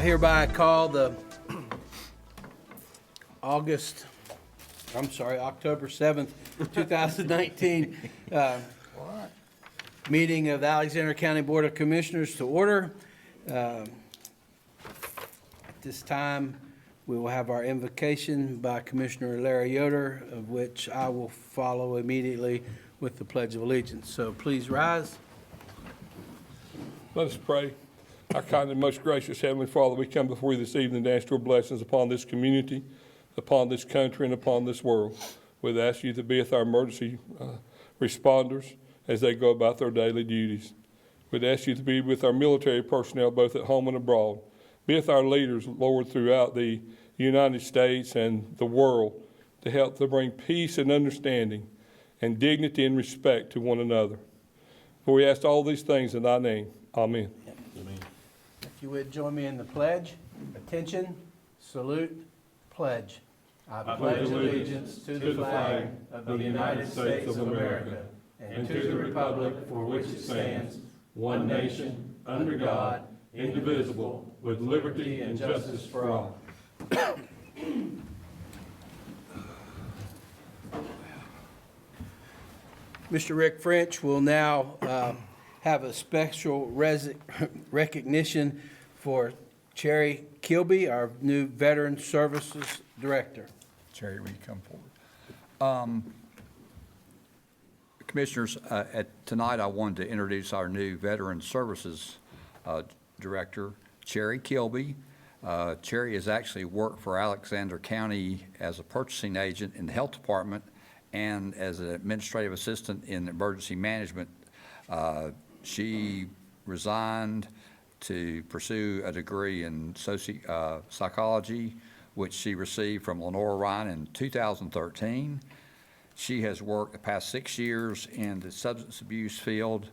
hereby call the October 7th, 2019 meeting of the Alexander County Board of Commissioners to order. At this time, we will have our invocation by Commissioner Larry Yoder, of which I will follow immediately with the Pledge of Allegiance. So please rise. Let us pray. Our kind and most gracious Heavenly Father, we come before you this evening to ask your blessings upon this community, upon this country, and upon this world. We'd ask you to be with our emergency responders as they go about their daily duties. We'd ask you to be with our military personnel, both at home and abroad. Be with our leaders, Lord, throughout the United States and the world to help to bring peace and understanding and dignity and respect to one another. For we ask all these things in thy name. Amen. Amen. If you would join me in the pledge. Attention, salute, pledge. I pledge allegiance to the flag of the United States of America and to the republic for which it stands, one nation, under God, indivisible, with liberty and justice for all. Mr. Rick French will now have a special recognition for Cherry Kilby, our new Veteran Services Director. Cherry, will you come forward? Commissioners, tonight I wanted to introduce our new Veteran Services Director, Cherry Kilby. Cherry has actually worked for Alexander County as a purchasing agent in the health department and as an administrative assistant in emergency management. She resigned to pursue a degree in psychology, which she received from Lenora Ryan in 2013. She has worked the past 6 years in the substance abuse field,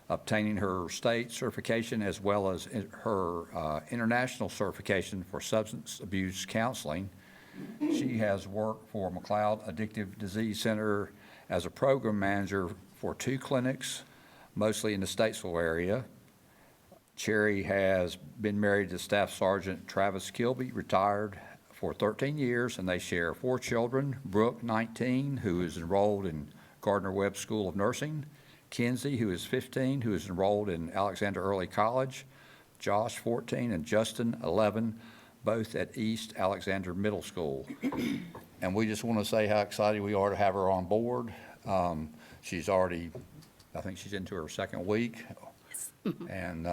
obtaining her state certification as well as her international certification for substance abuse counseling. She has worked for McLeod Addictive Disease Center as a program manager for 2 clinics, mostly in the Statesville area. Cherry has been married to Staff Sergeant Travis Kilby, retired for 13 years, and they share 4 children: Brooke, 19, who is enrolled in Gardner-Webb School of Nursing; Kenzie, who is 15, who is enrolled in Alexander Early College; Josh, 14, and Justin, 11, both at East Alexander Middle School. And we just want to say how excited we are to have her on board. She's already, I think she's into her 2nd week. And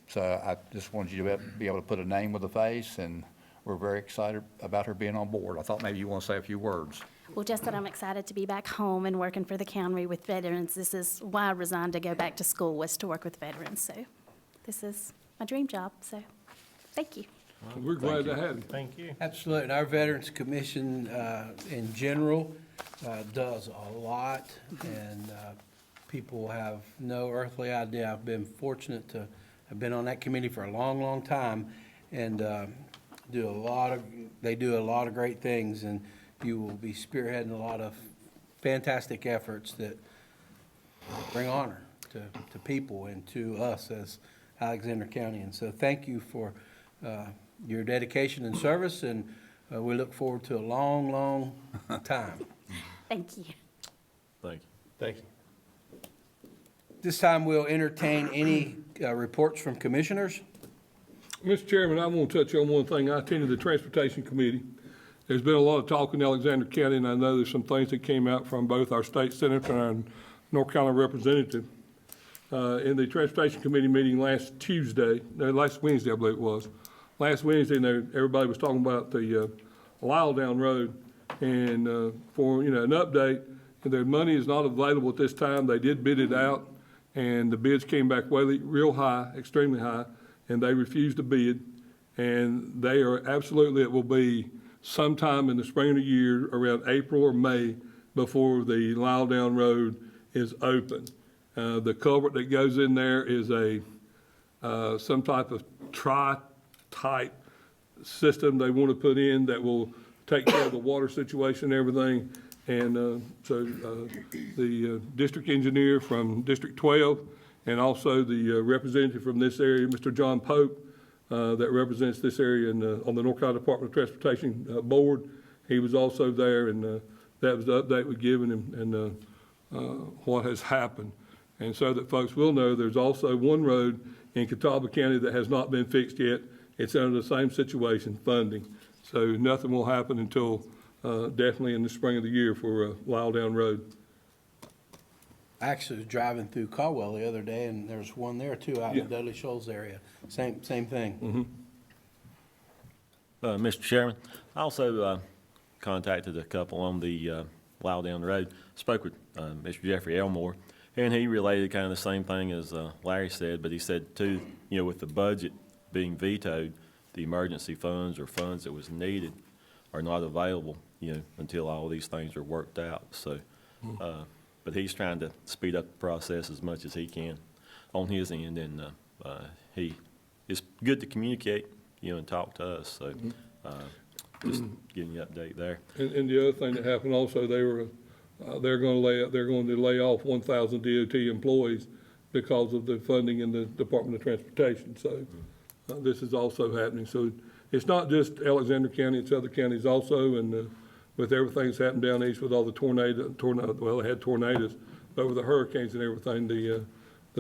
so I just wanted you to be able to put a name with a face, and we're very excited about her being on board. I thought maybe you want to say a few words. Well, just that I'm excited to be back home and working for the county with veterans. This is why I resigned to go back to school, was to work with veterans. So this is my dream job. So thank you. We're glad to have you. Thank you. Absolutely. And our Veterans Commission in general does a lot, and people have no earthly idea. I've been fortunate to have been on that committee for a long, long time, and they do a lot of great things, and you will be spearheading a lot of fantastic efforts that bring honor to people and to us as Alexander County. And so thank you for your dedication and service, and we look forward to a long, long time. Thank you. Thank you. Thank you. This time we'll entertain any reports from commissioners. Mr. Chairman, I want to touch on one thing. I attended the Transportation Committee. There's been a lot of talk in Alexander County, and I know there's some things that came out from both our state senator and our North Carolina representative. In the Transportation Committee meeting last Wednesday, I believe it was. Last Wednesday, everybody was talking about the Lyle Down Road, and for an update, their money is not available at this time. They did bid it out, and the bids came back real high, extremely high, and they refused to bid. And they are absolutely, it will be sometime in the spring of the year, around April or May, before the Lyle Down Road is open. The culvert that goes in there is some type of tri-type system they want to put in that will take care of the water situation and everything. And so the district engineer from District 12 and also the representative from this area, Mr. John Pope, that represents this area on the North Carolina Department of Transportation Board. He was also there, and that was the update we given him and what has happened. And so that folks will know, there's also one road in Catawba County that has not been fixed yet. It's under the same situation, funding. So nothing will happen until definitely in the spring of the year for Lyle Down Road. I actually was driving through Caldwell the other day, and there's one there too, out in the Yeah. Dudley Shoals area. Same thing. Mr. Chairman, I also contacted a couple on the Lyle Down Road, spoke with Mr. Jeffrey Elmore, and he related kind of the same thing as Larry said, but he said too, with the budget being vetoed, the emergency funds or funds that was needed are not available, until all these things are worked out. So, but he's trying to speed up the process as much as he can on his end, and it's good to communicate, and talk to us. So, just giving you an update there. And the other thing that happened also, they're going to lay off 1,000 DOT employees because of the funding in the Department of Transportation. So this is also happening. So it's not just Alexander County, it's other counties also. And with everything that's happened down east with all the well, they had tornadoes, but with the hurricanes and everything, the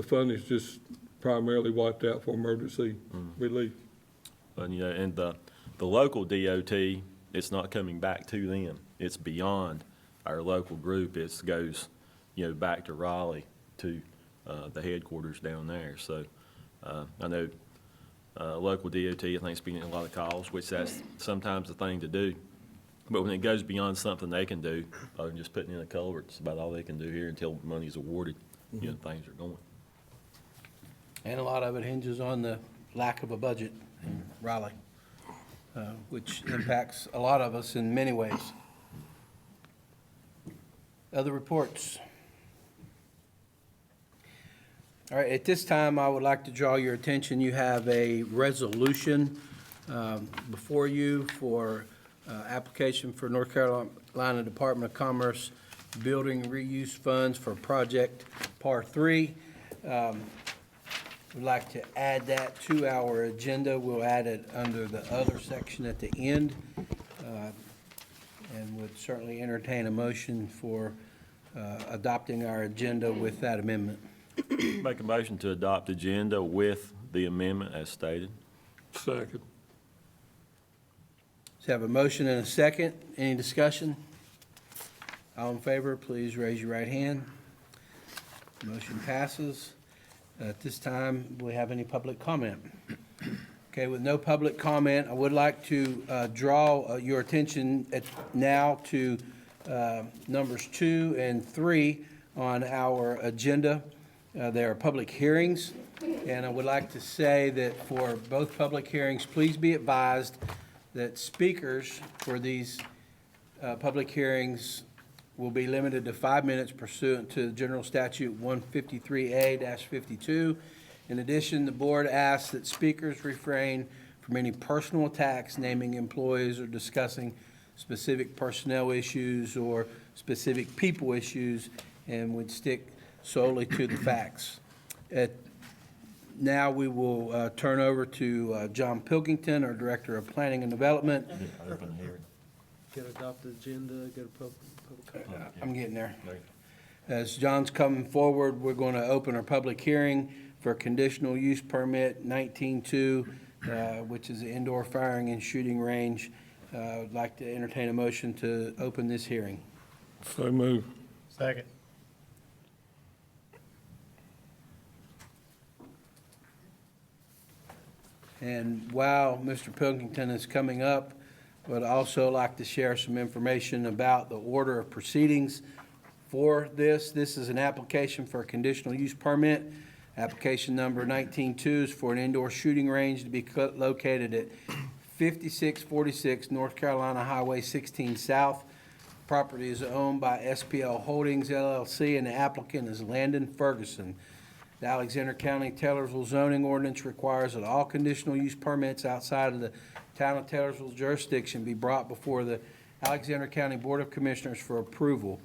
fund is just primarily wiped out for emergency relief. But, and the local DOT, it's not coming back to them. It's beyond our local group. It goes, back to Raleigh, to the headquarters down there. So I know local DOT, I think, is getting a lot of calls, which that's sometimes the thing to do. But when it goes beyond something they can do, other than just putting in a culvert, it's about all they can do here until money's awarded, things are going. And a lot of it hinges on the lack of a budget in Raleigh, which impacts a lot of us in many ways. Other reports? All right, at this time, I would like to draw your attention. You have a resolution before you for application for North Carolina Department of Commerce Building Reuse Funds for Project Par 3. We'd like to add that to our agenda. We'll add it under the other section at the end, and would certainly entertain a motion for adopting our agenda with that amendment. Make a motion to adopt agenda with the amendment as stated. Second. So have a motion and a second. Any discussion? All in favor, please raise your right hand. Motion passes. At this time, do we have any public comment? Okay, with no public comment, I would like to draw your attention now to numbers 2 and 3 on our agenda. There are public hearings, and I would like to say that for both public hearings, please be advised that speakers for these public hearings will be limited to 5 minutes pursuant to General Statute 153A-52. In addition, the board asks that speakers refrain from any personal attacks, naming employees, or discussing specific personnel issues or specific people issues, and would stick solely to the facts. Now we will turn over to John Pilkington, our Director of Planning and Development. Open hearing. Get adopted agenda, go to public comment. I'm getting there. As John's coming forward, we're going to open our public hearing for conditional use permit 19-2, which is the indoor firing and shooting range. I'd like to entertain a motion to open this hearing. So move. Second. And while Mr. Pilkington is coming up, would also like to share some information about the order of proceedings for this. This is an application for a conditional use permit. Application number 19-2 is for an indoor shooting range to be located at 5646 North Carolina Highway 16 South. Property is owned by SPL Holdings LLC, and the applicant is Landon Ferguson. The Alexander County Taylorsville zoning ordinance requires that all conditional use permits outside of the town of Taylorsville jurisdiction be brought before the Alexander County Board of Commissioners for approval.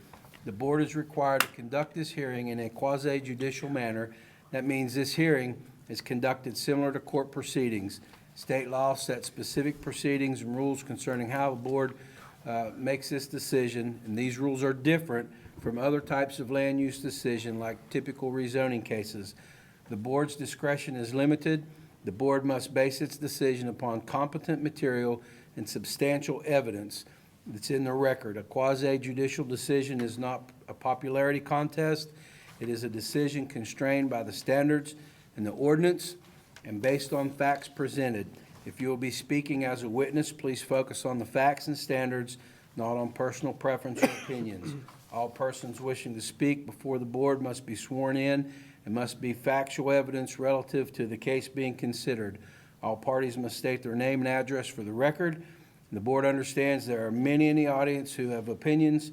The board is required to conduct this hearing in a quasi-judicial manner. That means this hearing is conducted similar to court proceedings. State law sets specific proceedings and rules concerning how the board makes this decision, and these rules are different from other types of land use decision like typical rezoning cases. The board's discretion is limited. The board must base its decision upon competent material and substantial evidence that's in the record. A quasi-judicial decision is not a popularity contest. It is a decision constrained by the standards and the ordinance and based on facts presented. If you will be speaking as a witness, please focus on the facts and standards, not on personal preference or opinions. All persons wishing to speak before the board must be sworn in and must be factual evidence relative to the case being considered. All parties must state their name and address for the record. The board understands there are many in the audience who have opinions,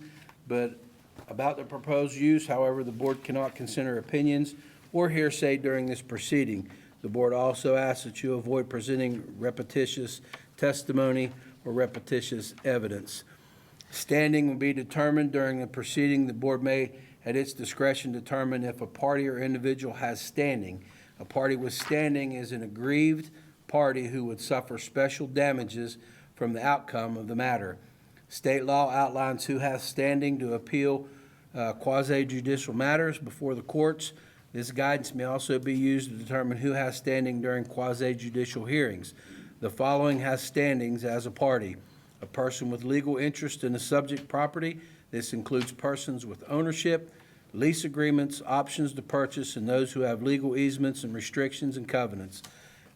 but about the proposed use, however, the board cannot consider opinions or hearsay during this proceeding. The board also asks that you avoid presenting repetitious testimony or repetitious evidence. Standing will be determined during the proceeding. The board may, at its discretion, determine if a party or individual has standing. A party with standing is an aggrieved party who would suffer special damages from the outcome of the matter. State law outlines who has standing to appeal quasi-judicial matters before the courts. This guidance may also be used to determine who has standing during quasi-judicial hearings. The following has standings as a party: a person with legal interest in the subject property. This includes persons with ownership, lease agreements, options to purchase, and those who have legal easements and restrictions and covenants.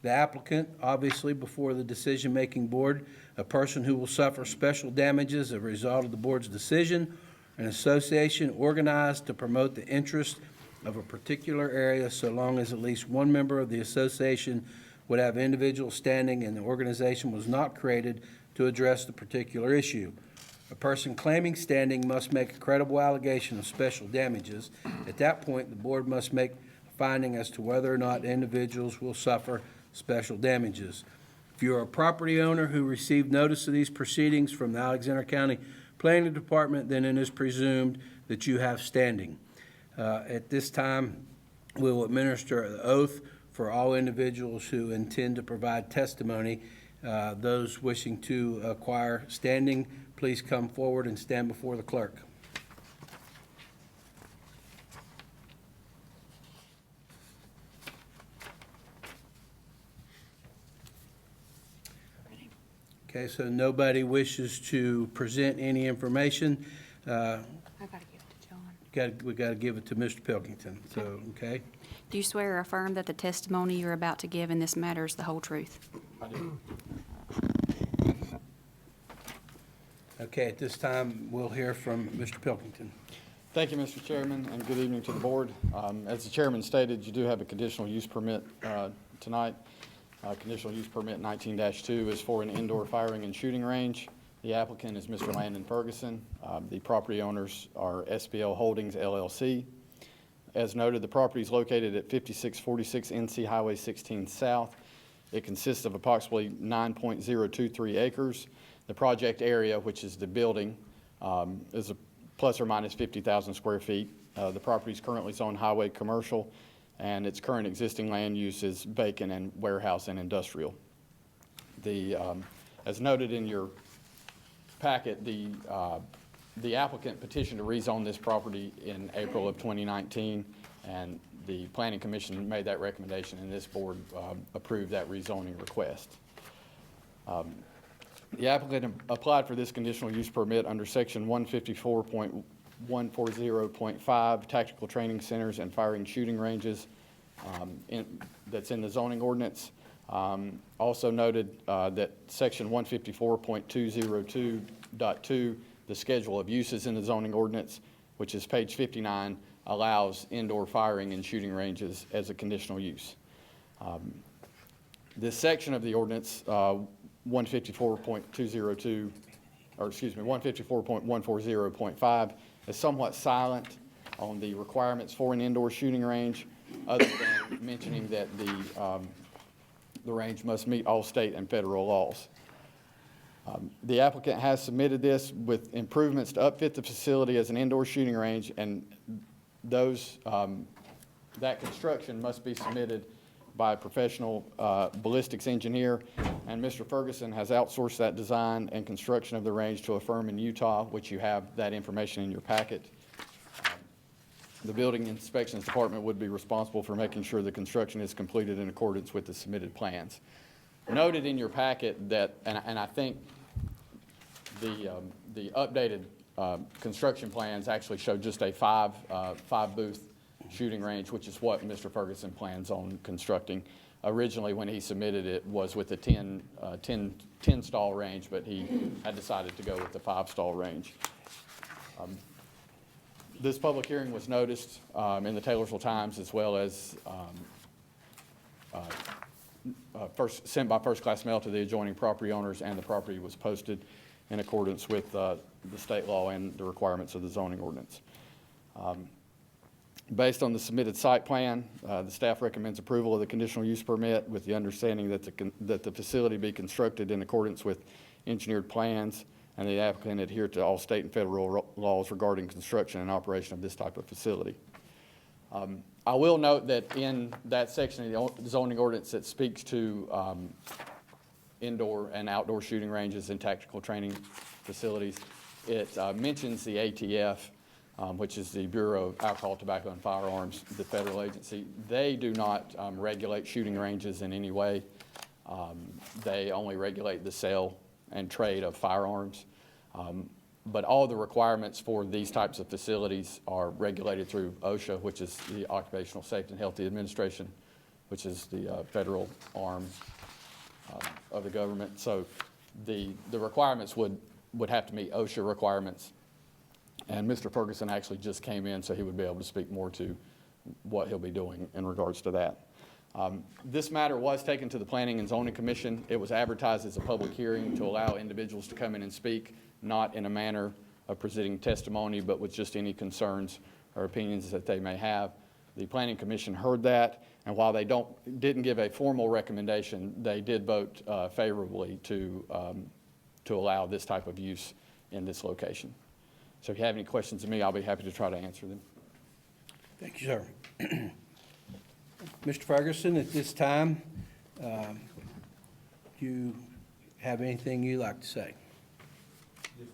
The applicant, obviously before the decision-making board, a person who will suffer special damages as a result of the board's decision, an association organized to promote the interest of a particular area so long as at least one member of the association would have individual standing and the organization was not created to address the particular issue. A person claiming standing must make a credible allegation of special damages. At that point, the board must make a finding as to whether or not individuals will suffer special damages. If you are a property owner who received notice of these proceedings from the Alexander County Planning Department, then it is presumed that you have standing. At this time, we will administer an oath for all individuals who intend to provide testimony. Those wishing to acquire standing, please come forward and stand before the clerk. Okay, so nobody wishes to present any information. I gotta give it to John. We got to give it to Mr. Pilkington, so, okay? Do you swear or affirm that the testimony you're about to give in this matter is the whole truth? I do. Okay, at this time, we'll hear from Mr. Pilkington. Thank you, Mr. Chairman, and good evening to the board. As the chairman stated, you do have a conditional use permit tonight. Conditional use permit 19-2 is for an indoor firing and shooting range. The applicant is Mr. Landon Ferguson. The property owners are SBL Holdings LLC. As noted, the property is located at 5646 NC Highway 16 South. It consists of approximately 9.023 acres. The project area, which is the building, is a plus or minus 50,000 square feet. The property is currently zoned highway commercial, and its current existing land use is vacant and warehouse and industrial. As noted in your packet, the applicant petitioned to rezone this property in April of 2019, and the Planning Commission made that recommendation, and this board approved that rezoning request. The applicant applied for this conditional use permit under section 154.140.5, tactical training centers and firing shooting ranges, that's in the zoning ordinance. Also noted that section 154.202.2, the schedule of uses in the zoning ordinance, which is page 59, allows indoor firing and shooting ranges as a conditional use. This section of the ordinance, 154.202, or excuse me, 154.140.5, is somewhat silent on the requirements for an indoor shooting range, other than mentioning that the range must meet all state and federal laws. The applicant has submitted this with improvements to upfit the facility as an indoor shooting range, and those that construction must be submitted by a professional ballistics engineer, and Mr. Ferguson has outsourced that design and construction of the range to a firm in Utah, which you have that information in your packet. The Building Inspections Department would be responsible for making sure the construction is completed in accordance with the submitted plans. Noted in your packet that, and I think the updated construction plans actually show just a five booth shooting range, which is what Mr. Ferguson plans on constructing. Originally, when he submitted it, was with a 10 stall range, but he had decided to go with the 5 stall range. This public hearing was noticed in the Taylorsville Times, as well as sent by first-class mail to the adjoining property owners, and the property was posted in accordance with the state law and the requirements of the zoning ordinance. Based on the submitted site plan, the staff recommends approval of the conditional use permit with the understanding that the facility be constructed in accordance with engineered plans, and the applicant adhere to all state and federal laws regarding construction and operation of this type of facility. I will note that in that section of the zoning ordinance that speaks to indoor and outdoor shooting ranges and tactical training facilities, it mentions the ATF, which is the Bureau of Alcohol, Tobacco, and Firearms, the federal agency. They do not regulate shooting ranges in any way. They only regulate the sale and trade of firearms. But all the requirements for these types of facilities are regulated through OSHA, which is the Occupational Safety and Health Administration, which is the federal arm of the government. So the requirements would have to meet OSHA requirements. And Mr. Ferguson actually just came in, so he would be able to speak more to what he'll be doing in regards to that. This matter was taken to the Planning and Zoning Commission. It was advertised as a public hearing to allow individuals to come in and speak, not in a manner of presenting testimony, but with just any concerns or opinions that they may have. The Planning Commission heard that, and while they didn't give a formal recommendation, they did vote favorably to allow this type of use in this location. So if you have any questions of me, I'll be happy to try to answer them. Thank you, sir. Mr. Ferguson, at this time, do you have anything you'd like to say? If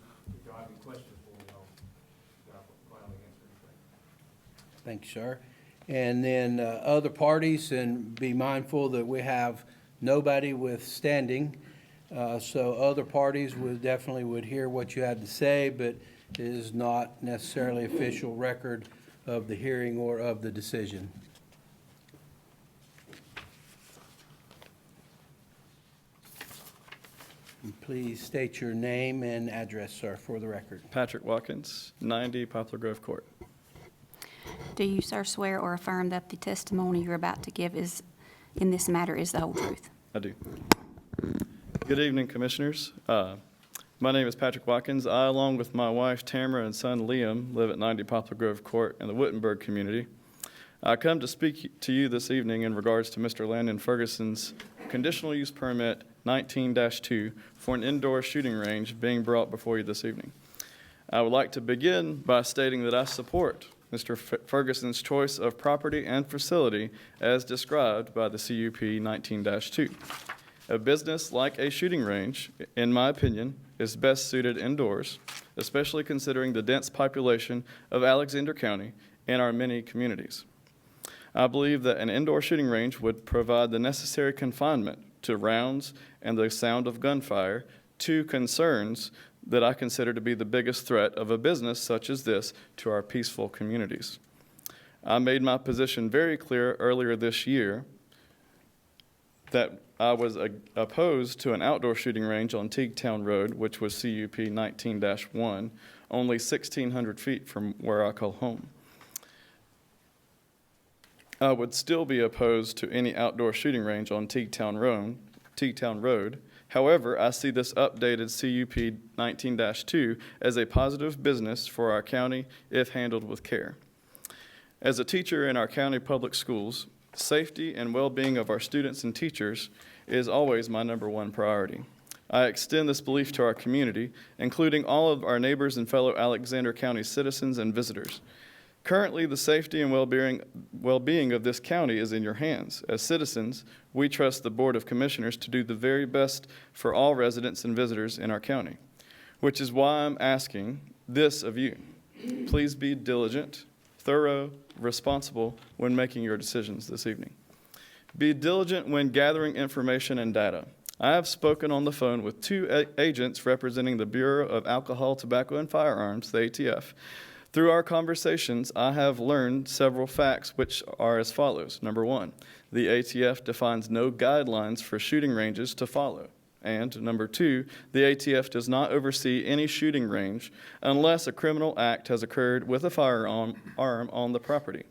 you have any questions for me, I'll gladly answer anything. Thank you, sir. And then other parties, and be mindful that we have nobody withstanding. So other parties definitely would hear what you had to say, but it is not necessarily official record of the hearing or of the decision. And please state your name and address, sir, for the record. Patrick Watkins, 90 Poplar Grove Court. Do you, sir, swear or affirm that the testimony you're about to give in this matter is the whole truth? I do. Good evening, Commissioners. My name is Patrick Watkins. I, along with my wife Tamara and son Liam, live at 90 Poplar Grove Court in the Wittenberg community. I come to speak to you this evening in regards to Mr. Landon Ferguson's conditional use permit 19-2 for an indoor shooting range being brought before you this evening. I would like to begin by stating that I support Mr. Ferguson's choice of property and facility as described by the CUP 19-2. A business like a shooting range, in my opinion, is best suited indoors, especially considering the dense population of Alexander County and our many communities. I believe that an indoor shooting range would provide the necessary confinement to rounds and the sound of gunfire, two concerns that I consider to be the biggest threat of a business such as this to our peaceful communities. I made my position very clear earlier this year that I was opposed to an outdoor shooting range on Teaguetown Road, which was CUP 19-1, only 1,600 feet from where I call home. I would still be opposed to any outdoor shooting range on Teaguetown Road. However, I see this updated CUP 19-2 as a positive business for our county if handled with care. As a teacher in our county public schools, safety and well-being of our students and teachers is always my #1 priority. I extend this belief to our community, including all of our neighbors and fellow Alexander County citizens and visitors. Currently, the safety and well-being of this county is in your hands. As citizens, we trust the Board of Commissioners to do the very best for all residents and visitors in our county, which is why I'm asking this of you. Please be diligent, thorough, responsible when making your decisions this evening. Be diligent when gathering information and data. I have spoken on the phone with two agents representing the Bureau of Alcohol, Tobacco, and Firearms, the ATF. Through our conversations, I have learned several facts which are as follows. Number one, the ATF defines no guidelines for shooting ranges to follow. And number two, the ATF does not oversee any shooting range unless a criminal act has occurred with a firearm on the property.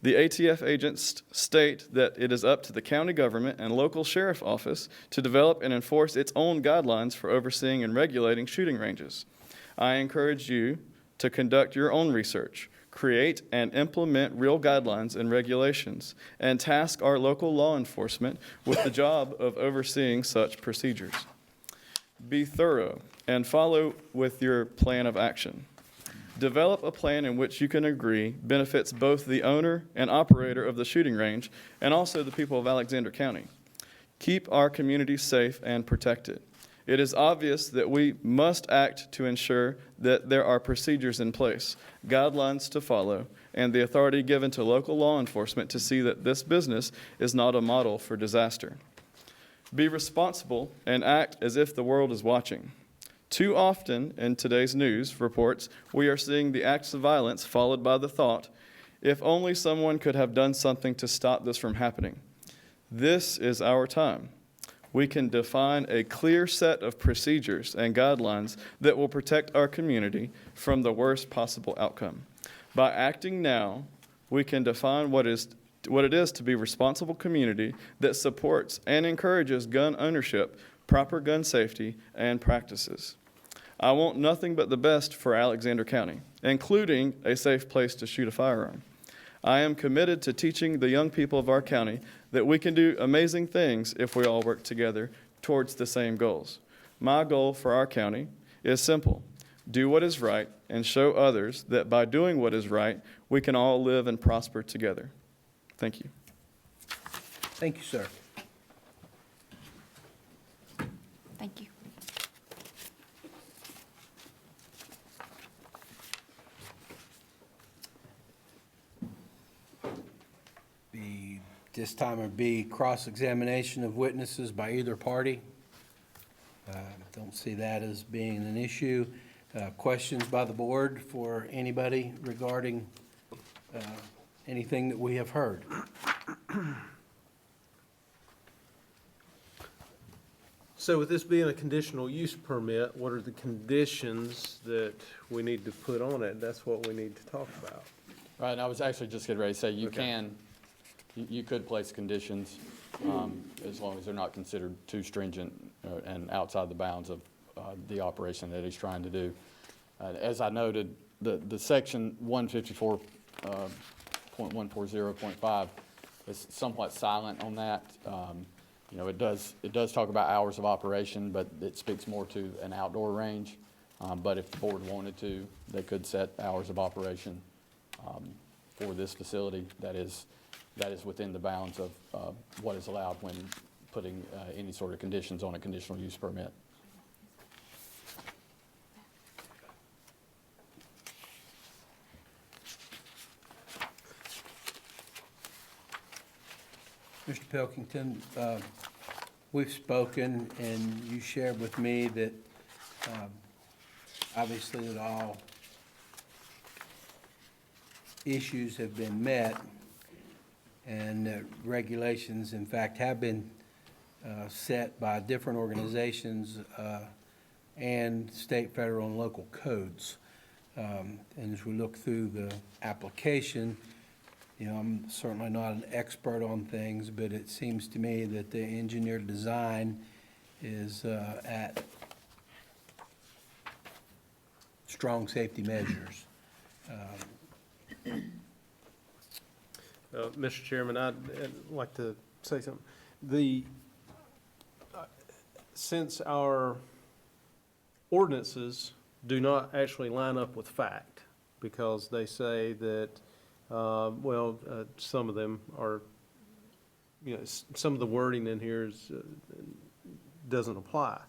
The ATF agents state that it is up to the county government and local sheriff office to develop and enforce its own guidelines for overseeing and regulating shooting ranges. I encourage you to conduct your own research, create and implement real guidelines and regulations, and task our local law enforcement with the job of overseeing such procedures. Be thorough and follow with your plan of action. Develop a plan in which you can agree benefits both the owner and operator of the shooting range and also the people of Alexander County. Keep our community safe and protected. It is obvious that we must act to ensure that there are procedures in place, guidelines to follow, and the authority given to local law enforcement to see that this business is not a model for disaster. Be responsible and act as if the world is watching. Too often in today's news reports, we are seeing the acts of violence followed by the thought, if only someone could have done something to stop this from happening. This is our time. We can define a clear set of procedures and guidelines that will protect our community from the worst possible outcome. By acting now, we can define what it is to be a responsible community that supports and encourages gun ownership, proper gun safety, and practices. I want nothing but the best for Alexander County, including a safe place to shoot a firearm. I am committed to teaching the young people of our county that we can do amazing things if we all work together towards the same goals. My goal for our county is simple. Do what is right and show others that by doing what is right, we can all live and prosper together. Thank you. Thank you, sir. Thank you. This time would be cross-examination of witnesses by either party. Don't see that as being an issue. Questions by the board for anybody regarding anything that we have heard? So with this being a conditional use permit, what are the conditions that we need to put on it? That's what we need to talk about. Right, and I was actually just getting ready to say, Okay. you could place conditions as long as they're not considered too stringent and outside the bounds of the operation that he's trying to do. As I noted, the section 154.140.5 is somewhat silent on that. You know, it does talk about hours of operation, but it speaks more to an outdoor range. But if the board wanted to, they could set hours of operation for this facility that is within the bounds of what is allowed when putting any sort of conditions on a conditional use permit. Mr. Pilkington, we've spoken, and you shared with me that obviously that all issues have been met, and that regulations, in fact, have been set by different organizations and state, federal, and local codes. And as we look through the application, you know, I'm certainly not an expert on things, but it seems to me that the engineered design is at strong safety measures. Mr. Chairman, I'd like to say something. Since our ordinances do not actually line up with fact, because they say that Some of them are, some of the wording in here doesn't apply,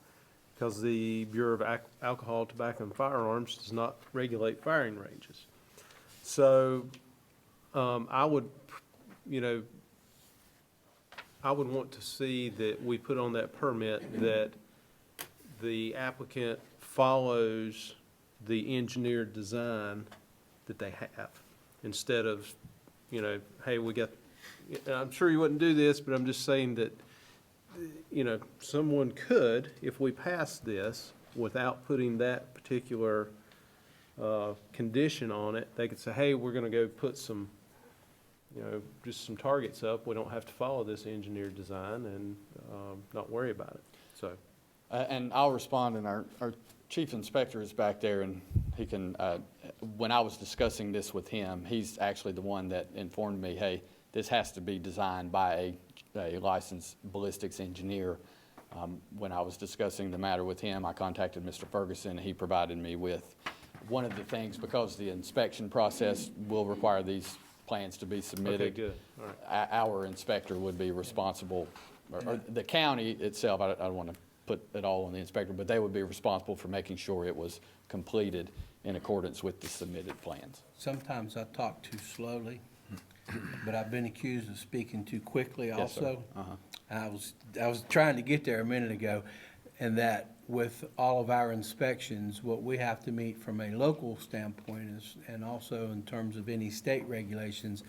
because the Bureau of Alcohol, Tobacco, and Firearms does not regulate firing ranges. So, I would want to see that we put on that permit that the applicant follows the engineered design that they have, instead of, hey, I'm sure you wouldn't do this, but I'm just saying that, someone could, if we pass this, without putting that particular condition on it, they could say, hey, we're gonna go put some, just some targets up. We don't have to follow this engineered design and not worry about it, so. And I'll respond, and our chief inspector is back there, and he can, when I was discussing this with him, he's actually the one that informed me, hey, this has to be designed by a licensed ballistics engineer. When I was discussing the matter with him, I contacted Mr. Ferguson, and he provided me with one of the things, because the inspection process will require these plans to be submitted. Okay, good, all right. Our inspector would be responsible, or the county itself, I don't want to put it all on the inspector, but they would be responsible for making sure it was completed in accordance with the submitted plans. Sometimes I talk too slowly, but I've been accused of speaking too quickly Yes, sir. also. Uh-huh. I was trying to get there a minute ago, and that with all of our inspections, what we have to meet from a local standpoint is, and also in terms of any state regulations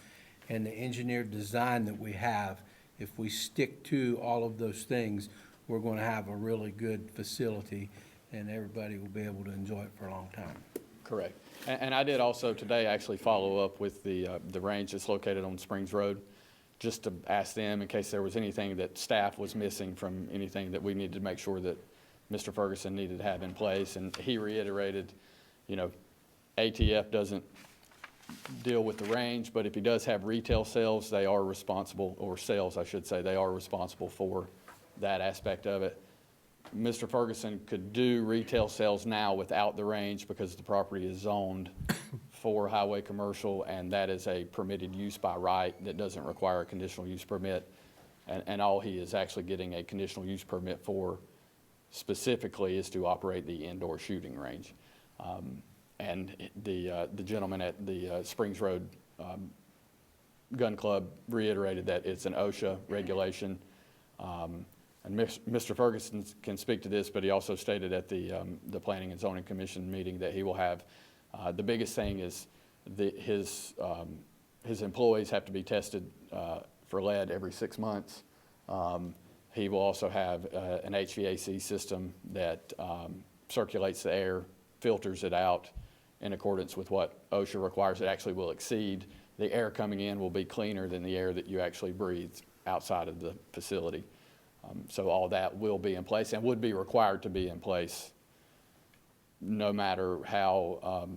and the engineered design that we have, if we stick to all of those things, we're going to have a really good facility, and everybody will be able to enjoy it for a long time. Correct. And I did also today actually follow up with the range that's located on Springs Road, just to ask them in case there was anything that staff was missing from anything that we needed to make sure that Mr. Ferguson needed to have in place. And he reiterated, ATF doesn't deal with the range, but if he does have retail sales, they are responsible, or sales, I should say, they are responsible for that aspect of it. Mr. Ferguson could do retail sales now without the range because the property is zoned for highway commercial, and that is a permitted use by right that doesn't require a conditional use permit. And all he is actually getting a conditional use permit for specifically is to operate the indoor shooting range. And the gentleman at the Springs Road Gun Club reiterated that it's an OSHA regulation. And Mr. Ferguson can speak to this, but he also stated at the Planning and Zoning Commission meeting that he will have, the biggest thing is his employees have to be tested for lead every 6 months. He will also have an HVAC system that circulates the air, filters it out in accordance with what OSHA requires. It actually will exceed. The air coming in will be cleaner than the air that you actually breathe outside of the facility. So all that will be in place and would be required to be in place no matter how,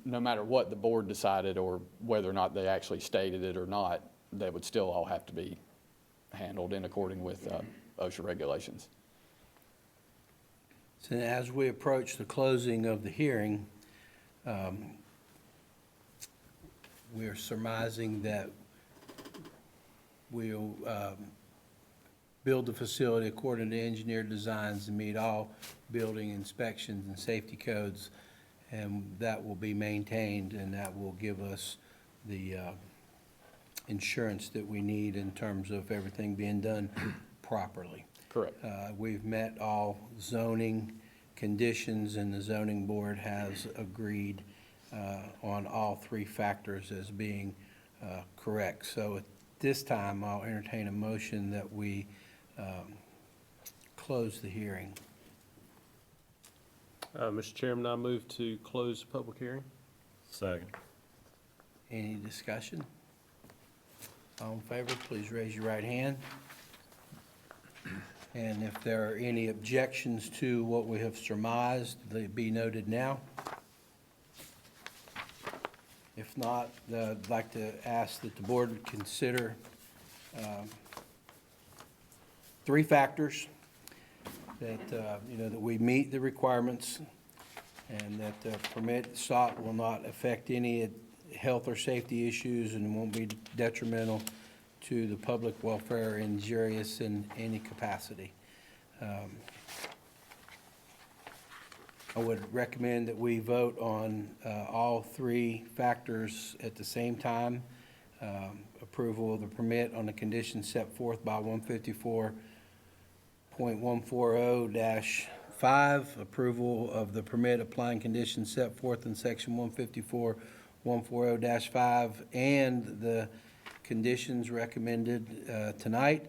no matter what the board decided or whether or not they actually stated it or not, they would still all have to be handled in accordance with OSHA regulations. So as we approach the closing of the hearing, we are surmising that we'll build the facility according to engineered designs and meet all building inspections and safety codes, and that will be maintained, and that will give us the insurance that we need in terms of everything being done properly. Correct. We've met all zoning conditions, and the zoning board has agreed on all three factors as being correct. So at this time, I'll entertain a motion that we close the hearing. Mr. Chairman, I move to close the public hearing. Second. Any discussion? All in favor, please raise your right hand. And if there are any objections to what we have surmised, they be noted now. If not, I'd like to ask that the board would consider three factors that, that we meet the requirements and that the permit sought will not affect any health or safety issues and won't be detrimental to the public welfare or injurious in any capacity. I would recommend that we vote on all three factors at the same time. Approval of the permit on the conditions set forth by 154.140-5, approval of the permit applying conditions set forth in section 154.140-5, and the conditions recommended tonight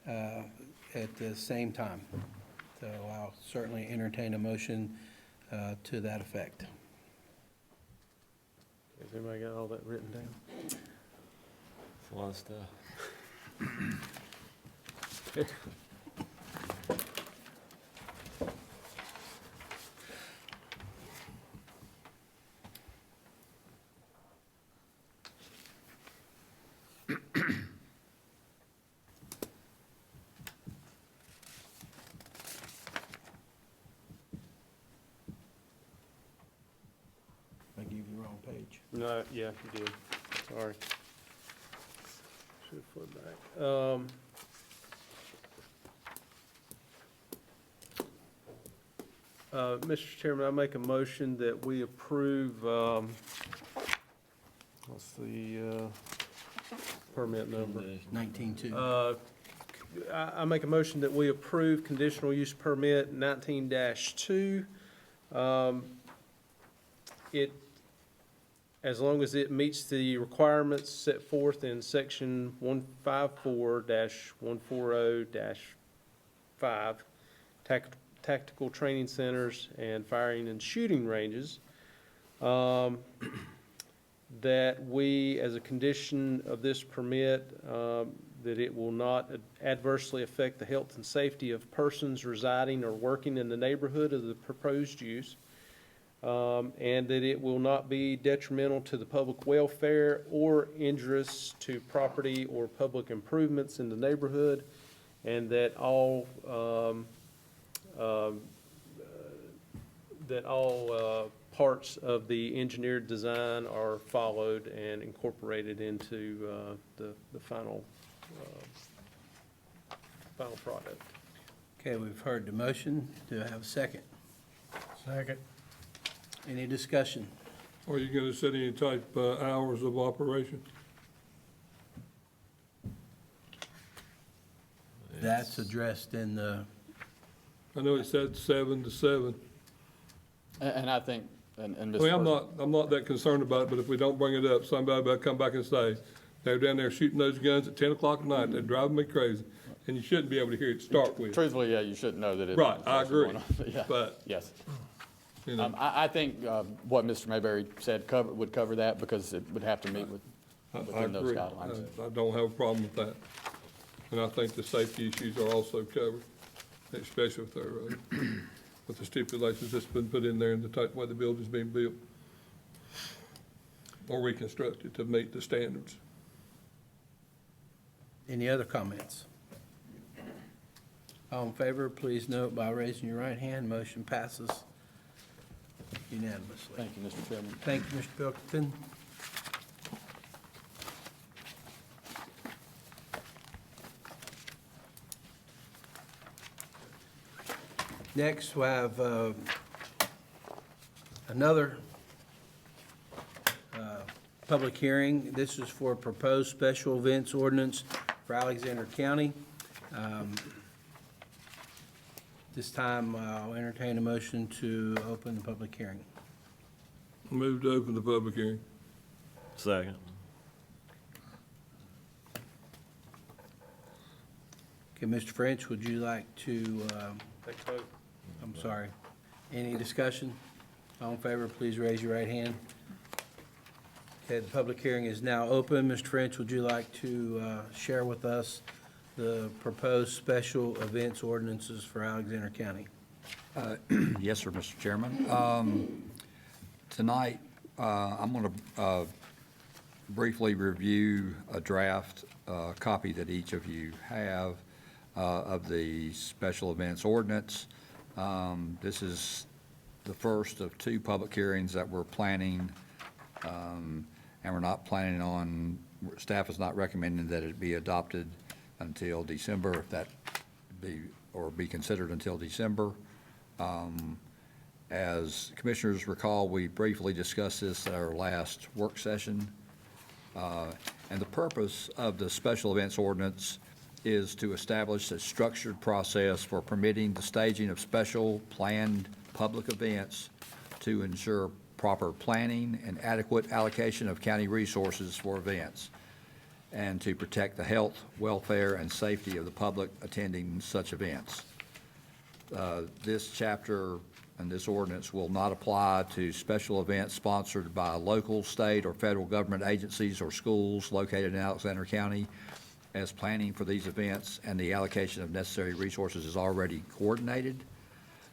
at the same time. So I'll certainly entertain a motion to that effect. Has anybody got all that written down? It's a lot of stuff. I give you the wrong page. No, yeah, you did. Sorry. Should flip back. Mr. Chairman, I make a motion that we approve, what's the permit number? 19-2. I make a motion that we approve conditional use permit 19-2. As long as it meets the requirements set forth in section 154-140-5, tactical training centers and firing and shooting ranges, that we, as a condition of this permit, that it will not adversely affect the health and safety of persons residing or working in the neighborhood of the proposed use, and that it will not be detrimental to the public welfare or injurious to property or public improvements in the neighborhood, and that all parts of the engineered design are followed and incorporated into the final product. Okay, we've heard the motion. Do I have a second? Second. Any discussion? Are you gonna set any type, hours of operation? That's addressed in the, I know it said 7 to 7. And I think, and I Mr. mean, President. I'm not that concerned about it, but if we don't bring it up, somebody will come back and say, they're down there shooting those guns at 10 o'clock at night, they're driving me crazy, and you shouldn't be able to hear it to start with. Truthfully, yeah, you shouldn't know that it's. Right, I agree, Yeah, but, yes. you know, I think what Mr. Mayberry said would cover that because it would have to meet I within those agree. guidelines. I don't have a problem with that. And I think the safety issues are also covered, especially with their, with the stipulations that's been put in there and the type, way the building's being built or reconstructed to meet the standards. any other comments? All in favor, please note by raising your right hand. Motion passes unanimously. Thank you, Mr. Chairman. Thank you, Mr. Pilkington. Next, we have another public hearing. This is for proposed special events ordinance for Alexander County. This time, I'll entertain a motion to open the public hearing. Move to open the public hearing. Second. Okay, Mr. French, would you like to, Take a vote. I'm sorry, any discussion? All in favor, please raise your right hand. Okay, the public hearing is now open. Mr. French, would you like to share with us the proposed special events ordinances for Alexander County? Yes, sir, Mr. Chairman. Tonight, I'm going to briefly review a draft copy that each of you have of the special events ordinance. This is the first of two public hearings that we're planning, and we're not planning on, staff is not recommending that it be adopted until December, if that be considered until December. As commissioners recall, we briefly discussed this at our last work session. And the purpose of the special events ordinance is to establish a structured process for permitting the staging of special planned public events to ensure proper planning and adequate allocation of county resources for events, and to protect the health, welfare, and safety of the public attending such events. This chapter and this ordinance will not apply to special events sponsored by local, state, or federal government agencies or schools located in Alexander County, as planning for these events and the allocation of necessary resources is already coordinated.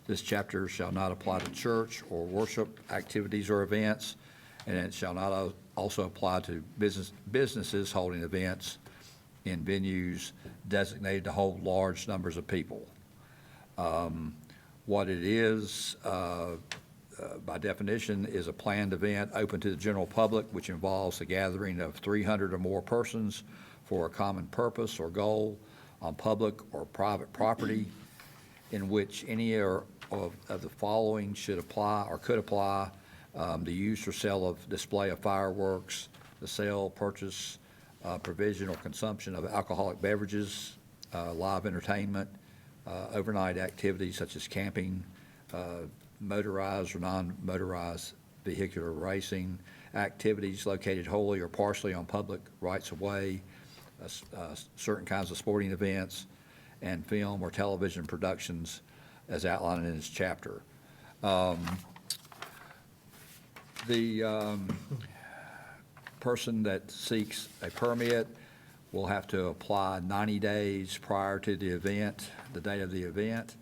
This chapter shall not apply to church or worship activities or events, and it shall not also apply to businesses holding events in venues designated to hold large numbers of people. What it is, by definition, is a planned event open to the general public, which involves the gathering of 300 or more persons for a common purpose or goal on public or private property, in which any of the following should apply or could apply: the use or sale of display of fireworks, the sale, purchase, provision, or consumption of alcoholic beverages, live entertainment, overnight activities such as camping, motorized or non-motorized vehicular racing, activities located wholly or partially on public rights-of-way, certain kinds of sporting events, and film or television productions as outlined in this chapter. The person that seeks a permit will have to apply 90 days prior to the event, the date of the event.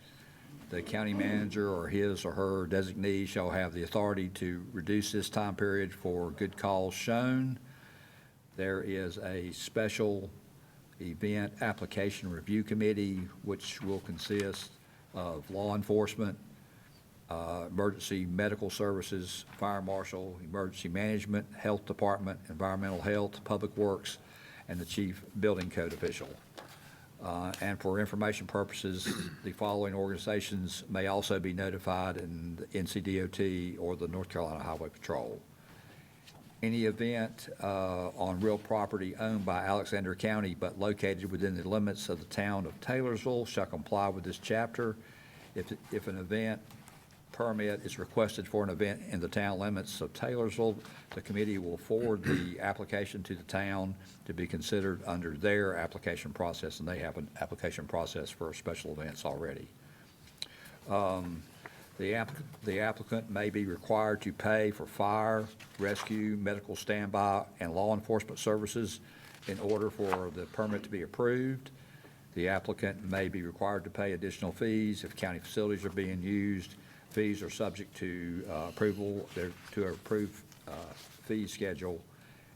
The county manager or his or her designee shall have the authority to reduce this time period for good cause shown. There is a special event application review committee, which will consist of law enforcement, emergency medical services, fire marshal, emergency management, health department, environmental health, public works, and the chief building code official. And for information purposes, the following organizations may also be notified in the NCDOT or the North Carolina Highway Patrol. Any event on real property owned by Alexander County but located within the limits of the town of Taylorsville shall comply with this chapter. If an event permit is requested for an event in the town limits of Taylorsville, the committee will forward the application to the town to be considered under their application process, and they have an application process for special events already. The applicant may be required to pay for fire, rescue, medical standby, and law enforcement services in order for the permit to be approved. The applicant may be required to pay additional fees if county facilities are being used. Fees are subject to approval, to an approved fee schedule.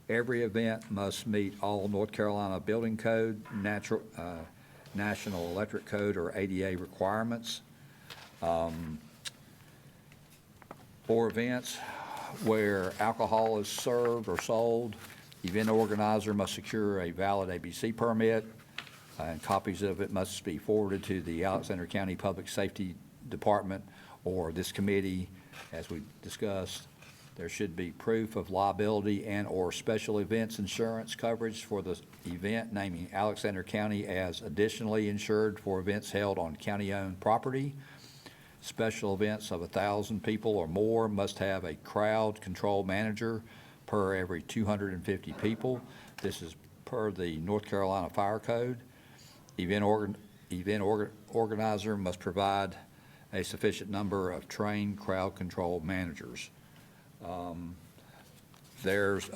Every event must meet all North Carolina Building Code, National Electric Code, or ADA requirements. For events where alcohol is served or sold, event organizer must secure a valid ABC permit, and copies of it must be forwarded to the Alexander County Public Safety Department or this committee. As we discussed, there should be proof of liability and or special events insurance coverage for the event, naming Alexander County as additionally insured for events held on county-owned property. Special events of 1,000 people or more must have a crowd control manager per every 250 people. This is per the North Carolina Fire Code. Event organizer must provide a sufficient number of trained crowd control managers. There's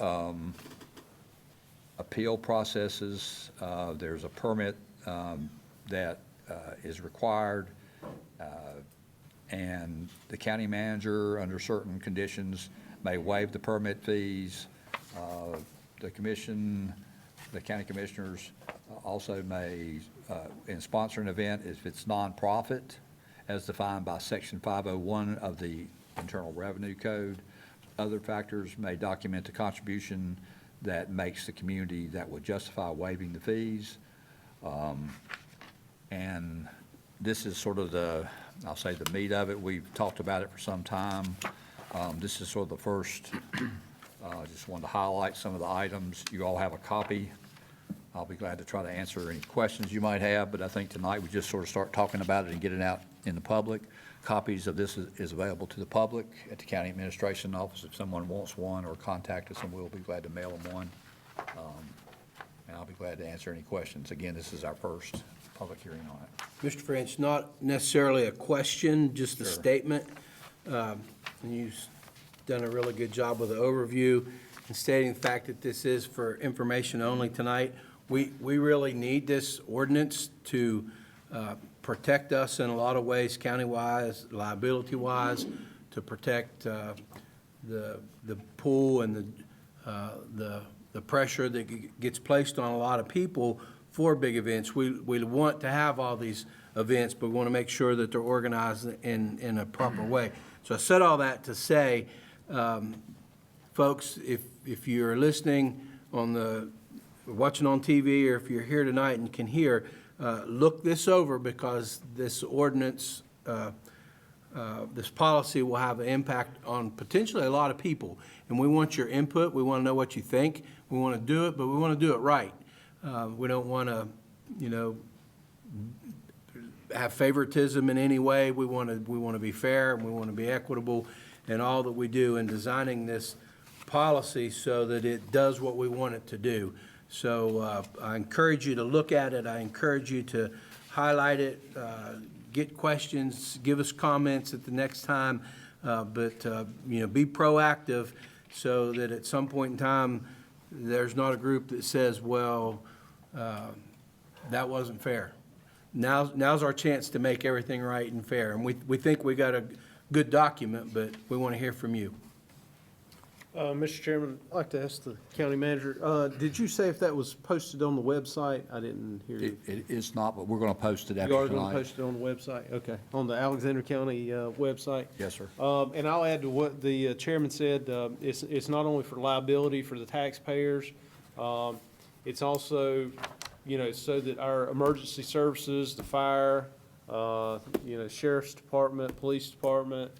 appeal processes. There's a permit that is required, and the county manager, under certain conditions, may waive the permit fees. The county commissioners also may, in sponsor an event, if it's nonprofit, as defined by Section 501 of the Internal Revenue Code, other factors may document the contribution that makes the community that would justify waiving the fees. And this is sort of the, I'll say, the meat of it. We've talked about it for some time. This is sort of the first. Just wanted to highlight some of the items. You all have a copy. I'll be glad to try to answer any questions you might have, but I think tonight we just sort of start talking about it and get it out in the public. Copies of this is available to the public at the county administration office if someone wants one, or contact us and we'll be glad to mail them one. And I'll be glad to answer any questions. Again, this is our first public hearing on it. Mr. French, not necessarily a question, just a Sure. statement. And you've done a really good job with the overview and stating the fact that this is for information only tonight. We really need this ordinance to protect us in a lot of ways, county-wise, liability-wise, to protect the pool and the pressure that gets placed on a lot of people for big events. We want to have all these events, but we want to make sure that they're organized in a proper way. So I said all that to say, folks, if you're listening watching on TV, or if you're here tonight and can hear, look this over, because this ordinance, this policy will have an impact on potentially a lot of people. And we want your input. We want to know what you think. We want to do it, but we want to do it right. We don't want to, have favoritism in any way. We want to be fair, and we want to be equitable in all that we do in designing this policy so that it does what we want it to do. So I encourage you to look at it. I encourage you to highlight it, get questions, give us comments at the next time, but be proactive so that at some point in time, there's not a group that says, well, that wasn't fair. Now's our chance to make everything right and fair. And we think we got a good document, but we want to hear from you. Mr. Chairman, I'd like to ask the county manager, did you say if that was posted on the website? I didn't hear you. It is not, but we're going to post it You after are going to tonight. post it on the website? Okay, on the Alexander County website? Yes, sir. And I'll add to what the chairman said, it's not only for liability for the taxpayers, it's also, so that our emergency services, the fire, sheriff's department, police department,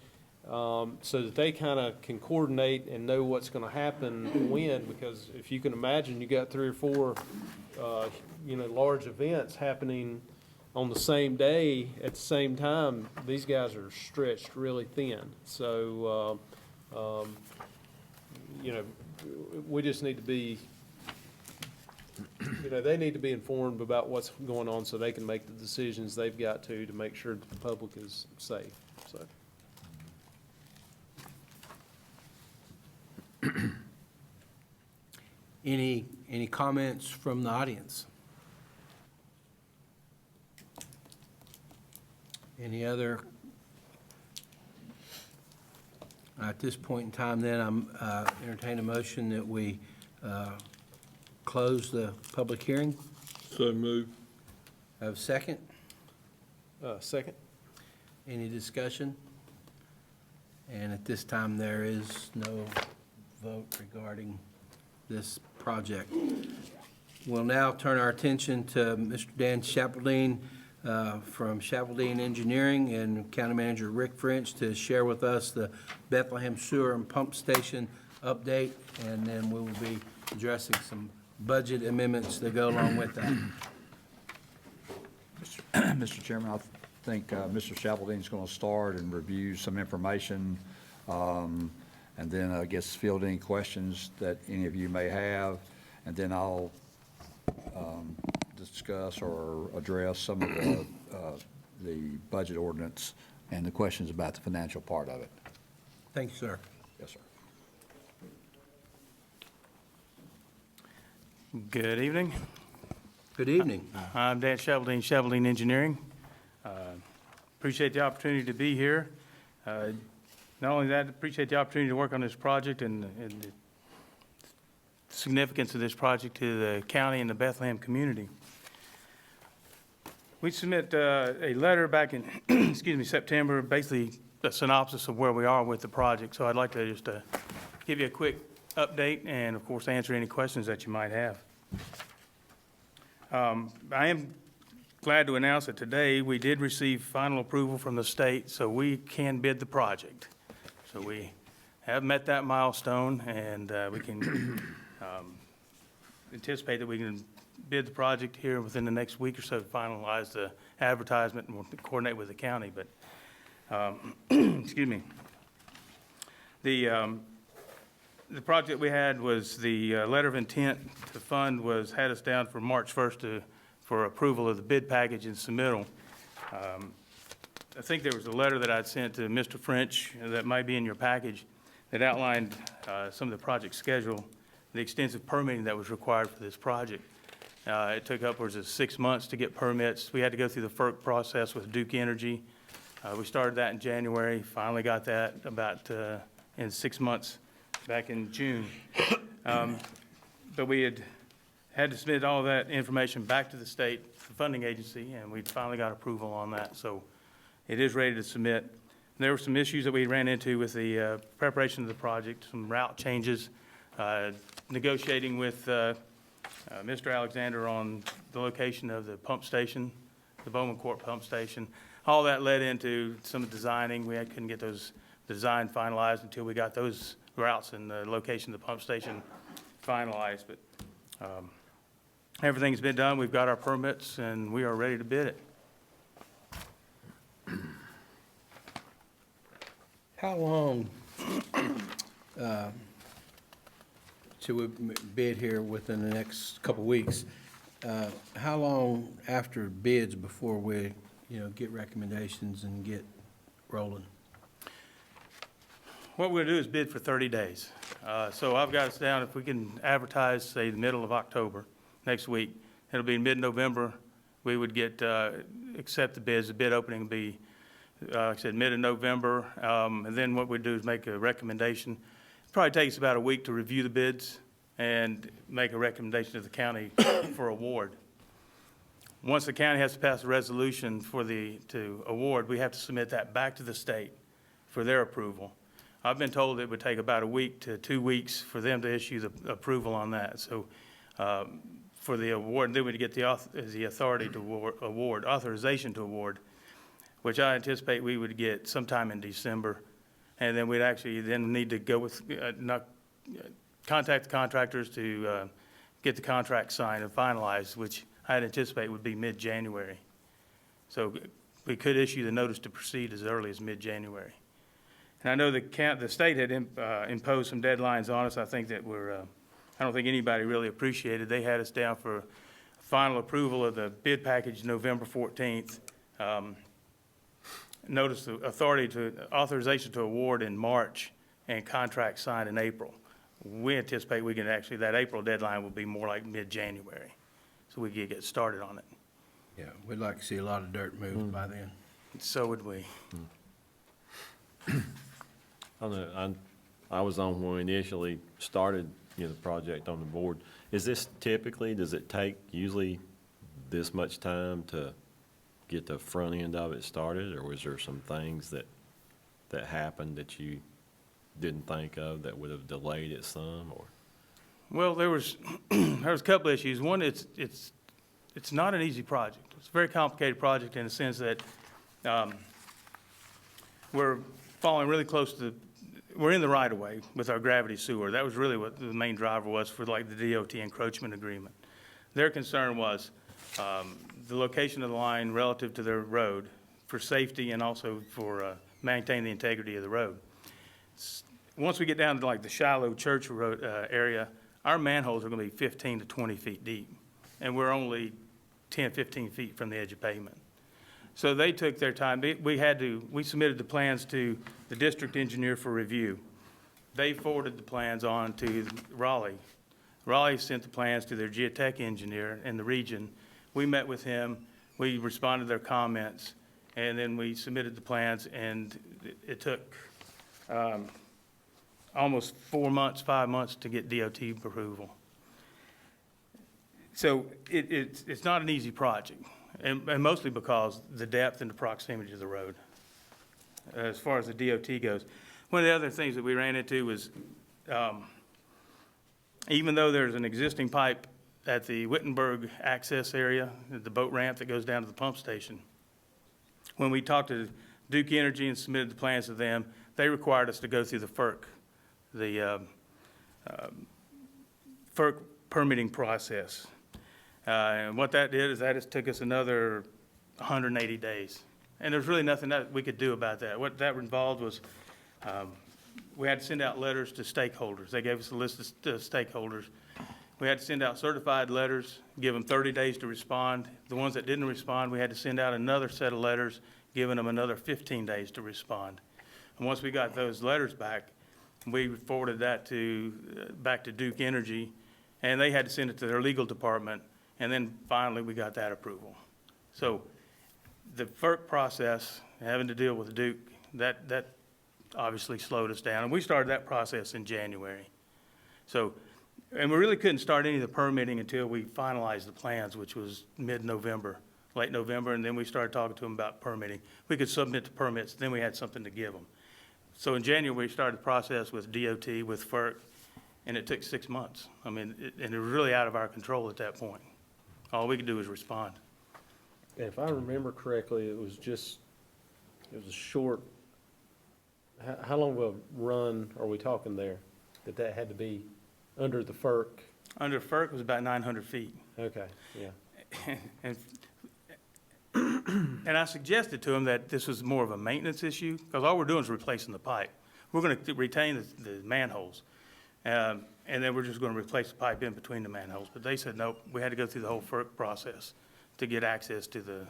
so that they kind of can coordinate and know what's going to happen when, because if you can imagine, you got 3 or 4, large events happening on the same day at the same time. These guys are stretched really thin. So, we just need to be, they need to be informed about what's going on so they can make the decisions they've got to make sure that the public is safe, so. Any comments from the audience? Any other? At this point in time, then, I'm entertain a motion that we close the public hearing. So move. Have a second? Second? Any discussion? And at this time, there is no vote regarding this project. We'll now turn our attention to Mr. Dan Chappeldine from Chappeldine Engineering and County Manager Rick French to share with us the Bethlehem Sewer and Pump Station update, and then we will be addressing some budget amendments that go along with that. Mr. Chairman, I think Mr. Chapeldine's going to start and review some information, and then I guess field any questions that any of you may have, and then I'll discuss or address some of the budget ordinance and the questions about the financial part of it. Thank you, sir. Yes, sir. Good evening. Good evening. I'm Dan Chappeldine, Chappeldine Engineering. Appreciate the opportunity to be here. Not only that, appreciate the opportunity to work on this project and the significance of this project to the county and the Bethlehem community. We submit a letter back in, September, basically a synopsis of where we are with the project. So I'd like to just give you a quick update and, of course, answer any questions that you might have. I am glad to announce that today we did receive final approval from the state, so we can bid the project. So we have met that milestone, and we can anticipate that we can bid the project here within the next week or so to finalize the advertisement, and we'll coordinate with the county. But, excuse me. The project we had was the letter of intent to fund had us down for March 1st for approval of the bid package and submittal. I think there was a letter that I'd sent to Mr. French that might be in your package that outlined some of the project schedule, the extensive permitting that was required for this project. It took upwards of 6 months to get permits. We had to go through the FERC process with Duke Energy. We started that in January, finally got that about in 6 months back in June. But we had to submit all that information back to the state funding agency, and we finally got approval on that. So it is ready to submit. There were some issues that we ran into with the preparation of the project, some route changes, negotiating with Mr. Alexander on the location of the pump station, the Bowman Court pump station. All that led into some designing. We couldn't get those design finalized until we got those routes and the location of the pump station finalized. But everything's been done. We've got our permits, and we are ready to bid it. How long should we bid here within the next couple of weeks? How long after bids before we, get recommendations and get rolling? What we're gonna do is bid for 30 days. So I've got us down, if we can advertise, say, the middle of October, next week, it'll be mid-November, we would accept the bids. The bid opening will be, like I said, mid of November. And then what we do is make a recommendation. It probably takes about a week to review the bids and make a recommendation to the county for award. Once the county has to pass a resolution to award, we have to submit that back to the state for their approval. I've been told it would take about a week to 2 weeks for them to issue the approval on that. So for the award, then we'd get the authority to award, authorization to award, which I anticipate we would get sometime in December. And then we'd actually then need to go with, contact the contractors to get the contract signed and finalized, which I'd anticipate would be mid-January. So we could issue the notice to proceed as early as mid-January. And I know the state had imposed some deadlines on us. I think that I don't think anybody really appreciated. They had us down for final approval of the bid package November 14th. Notice the authorization to award in March and contract signed in April. We anticipate we can actually, that April deadline will be more like mid-January, so we can get started on it. Yeah, we'd like to see a lot of dirt moved by then. So would we. I was on when we initially started, the project on the board. Is this typically, does it take usually this much time to get the front end of it started, or was there some things that happened that you didn't think of that would have delayed it some, or? Well, there was a couple issues. One, it's not an easy project. It's a very complicated project in the sense that we're following really close to we're in the right of way with our gravity sewer. That was really what the main driver was for like the DOT encroachment agreement. Their concern was the location of the line relative to their road for safety and also for maintaining the integrity of the road. Once we get down to like the Shiloh Church Road area, our manholes are going to be 15 to 20 feet deep, and we're only 10, 15 feet from the edge of pavement. So they took their time. We submitted the plans to the district engineer for review. They forwarded the plans on to Raleigh. Raleigh sent the plans to their geotech engineer in the region. We met with him. We responded to their comments, and then we submitted the plans, and it took almost 4 months, 5 months to get DOT approval. So it's not an easy project, and mostly because the depth and the proximity to the road. As far as the DOT goes, one of the other things that we ran into was even though there's an existing pipe at the Wittenberg access area, the boat ramp that goes down to the pump station, when we talked to Duke Energy and submitted the plans to them, they required us to go through the FERC permitting process. And what that did is that just took us another 180 days. And there's really nothing that we could do about that. What that involved was, we had to send out letters to stakeholders. They gave us a list of stakeholders. We had to send out certified letters, give them 30 days to respond. The ones that didn't respond, we had to send out another set of letters, giving them another 15 days to respond. And once we got those letters back, we forwarded that back to Duke Energy, and they had to send it to their legal department, and then finally we got that approval. So the FERC process, having to deal with Duke, that obviously slowed us down, and we started that process in January. So, and we really couldn't start any of the permitting until we finalized the plans, which was mid-November, late November, and then we started talking to them about permitting. We could submit the permits, then we had something to give them. So in January, we started the process with DOT, with FERC, and it took 6 months. I mean, and it was really out of our control at that point. All we could do was respond. And if I remember correctly, it was a short, how long of a run are we talking there? That had to be under the FERC? Under FERC, it was about 900 feet. Okay, yeah. And I suggested to him that this was more of a maintenance issue, because all we're doing is replacing the pipe. We're going to retain the manholes, and then we're just going to replace the pipe in between the manholes. But they said, nope, we had to go through the whole FERC process to get access to the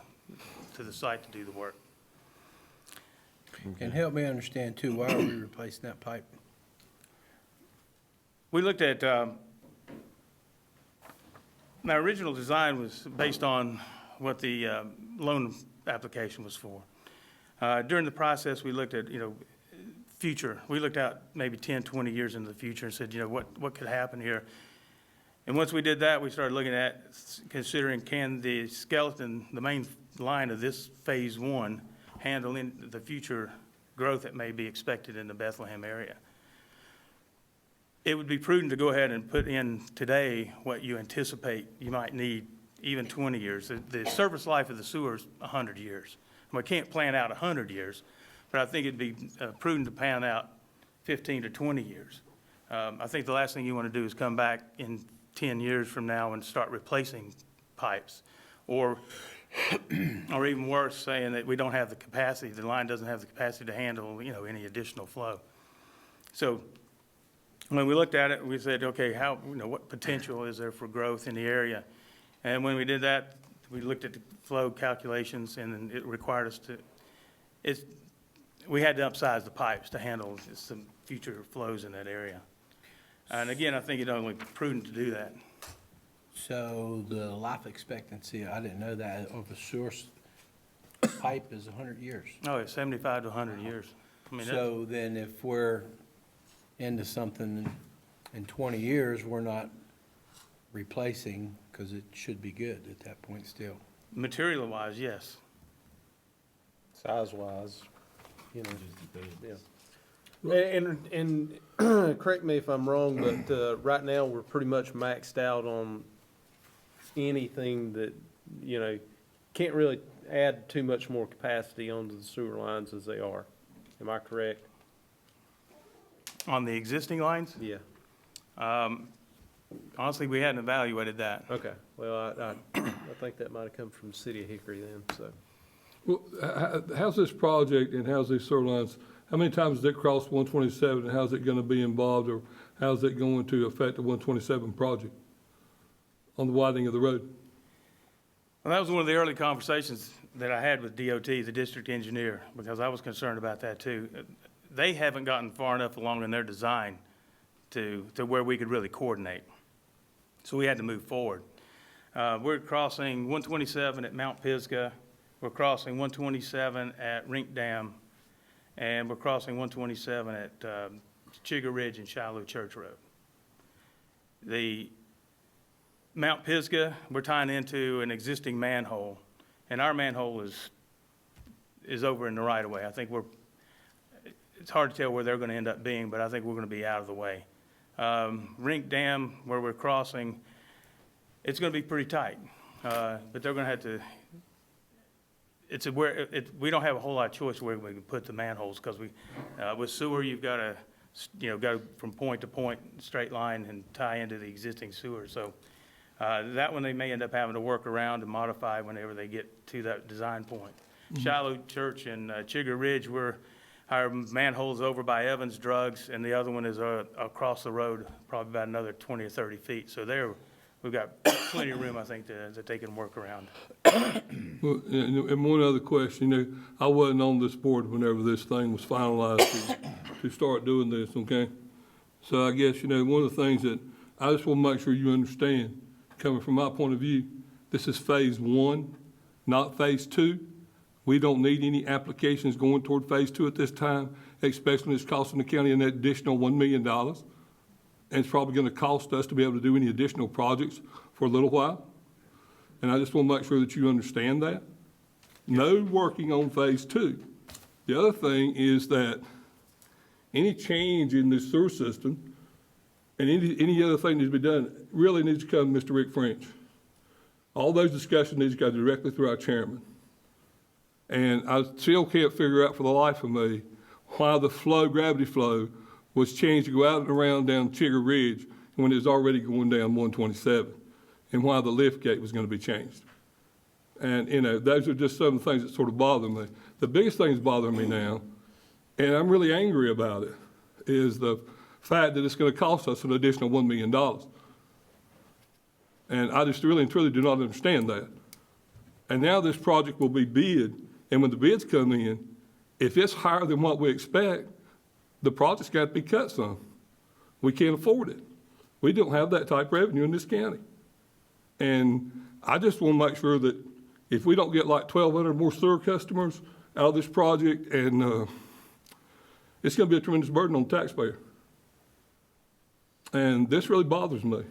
site to do the work. And help me understand too, why are we replacing that pipe? We looked at, my original design was based on what the loan application was for. During the process, we looked at, future. We looked out maybe 10, 20 years into the future and said, what could happen here? And once we did that, we started looking at considering, can the skeleton, the main line of this phase one, handle in the future growth that may be expected in the Bethlehem area? It would be prudent to go ahead and put in today what you anticipate you might need even 20 years. The service life of the sewer is 100 years. We can't plan out 100 years, but I think it'd be prudent to plan out 15 to 20 years. I think the last thing you want to do is come back in 10 years from now and start replacing pipes, or even worse, saying that we don't have the capacity, the line doesn't have the capacity to handle, any additional flow. So when we looked at it, we said, okay, what potential is there for growth in the area? And when we did that, we looked at the flow calculations, and it required us we had to upsize the pipes to handle some future flows in that area. And again, I think it's only prudent to do that. So the life expectancy, I didn't know that, of a source pipe is 100 years. Oh, it's 75 to 100 years. I mean, So then if we're into something in 20 years, we're not replacing, because it should be good at that point still. material-wise, yes. Size-wise, yeah. And correct me if I'm wrong, but right now, we're pretty much maxed out on anything that, can't really add too much more capacity onto the sewer lines as they are. Am I correct? On the existing lines, Yeah. honestly, we hadn't evaluated that. Okay. Well, I think that might have come from the city of Hickory then, so. Well, how's this project and how's these sewer lines, how many times does it cross 127, and how's it going to be involved, or how's it going to affect the 127 project on the widening of the road? Well, that was one of the early conversations that I had with DOT, the district engineer, because I was concerned about that too. They haven't gotten far enough along in their design to where we could really coordinate. So we had to move forward. We're crossing 127 at Mount Pisgah. We're crossing 127 at Rink Dam, and we're crossing 127 at Chigger Ridge and Shiloh Church Road. The Mount Pisgah, we're tying into an existing manhole, and our manhole is over in the right-of-way. I think it's hard to tell where they're going to end up being, but I think we're going to be out of the way. Rink Dam, where we're crossing, it's gonna be pretty tight. But they're gonna have to, we don't have a whole lot of choice where we can put the manholes, because with sewer, you've gotta, go from point to point, straight line, and tie into the existing sewer. So, that one they may end up having to work around and modify whenever they get to that design point. Shiloh Church and Chigger Ridge, our manhole's over by Evans Drugs, and the other one is across the road, probably about another 20 or 30 feet. So we've got plenty of room, I think, that they can work around. Well, and one other question, I wasn't on this board whenever this thing was finalized to start doing this, okay? So I guess, one of the things that I just want to make sure you understand, coming from my point of view, this is phase 1, not phase 2. We don't need any applications going toward phase 2 at this time, especially when it's costing the county an additional $1 million. And it's probably going to cost us to be able to do any additional projects for a little while. And I just want to make sure that you understand that. No working on phase 2. The other thing is that any change in this sewer system and any other thing needs to be done really needs to come from Mr. Rick French. All those discussions need to go directly through our chairman. And I still can't figure out for the life of me why the gravity flow was changed to go out and around down Chigger Ridge when it was already going down 127, and why the lift gate was going to be changed. And, those are just some of the things that sort of bother me. The biggest thing that's bothering me now, and I'm really angry about it, is the fact that it's going to cost us an additional $1 million. And I just really and truly do not understand that. And now this project will be bid, and when the bids come in, if it's higher than what we expect, the project's got to be cut some. We can't afford it. We don't have that type of revenue in this county. And I just want to make sure that if we don't get like 1,200 more sewer customers out of this project, and it's going to be a tremendous burden on the taxpayer. And this really bothers me.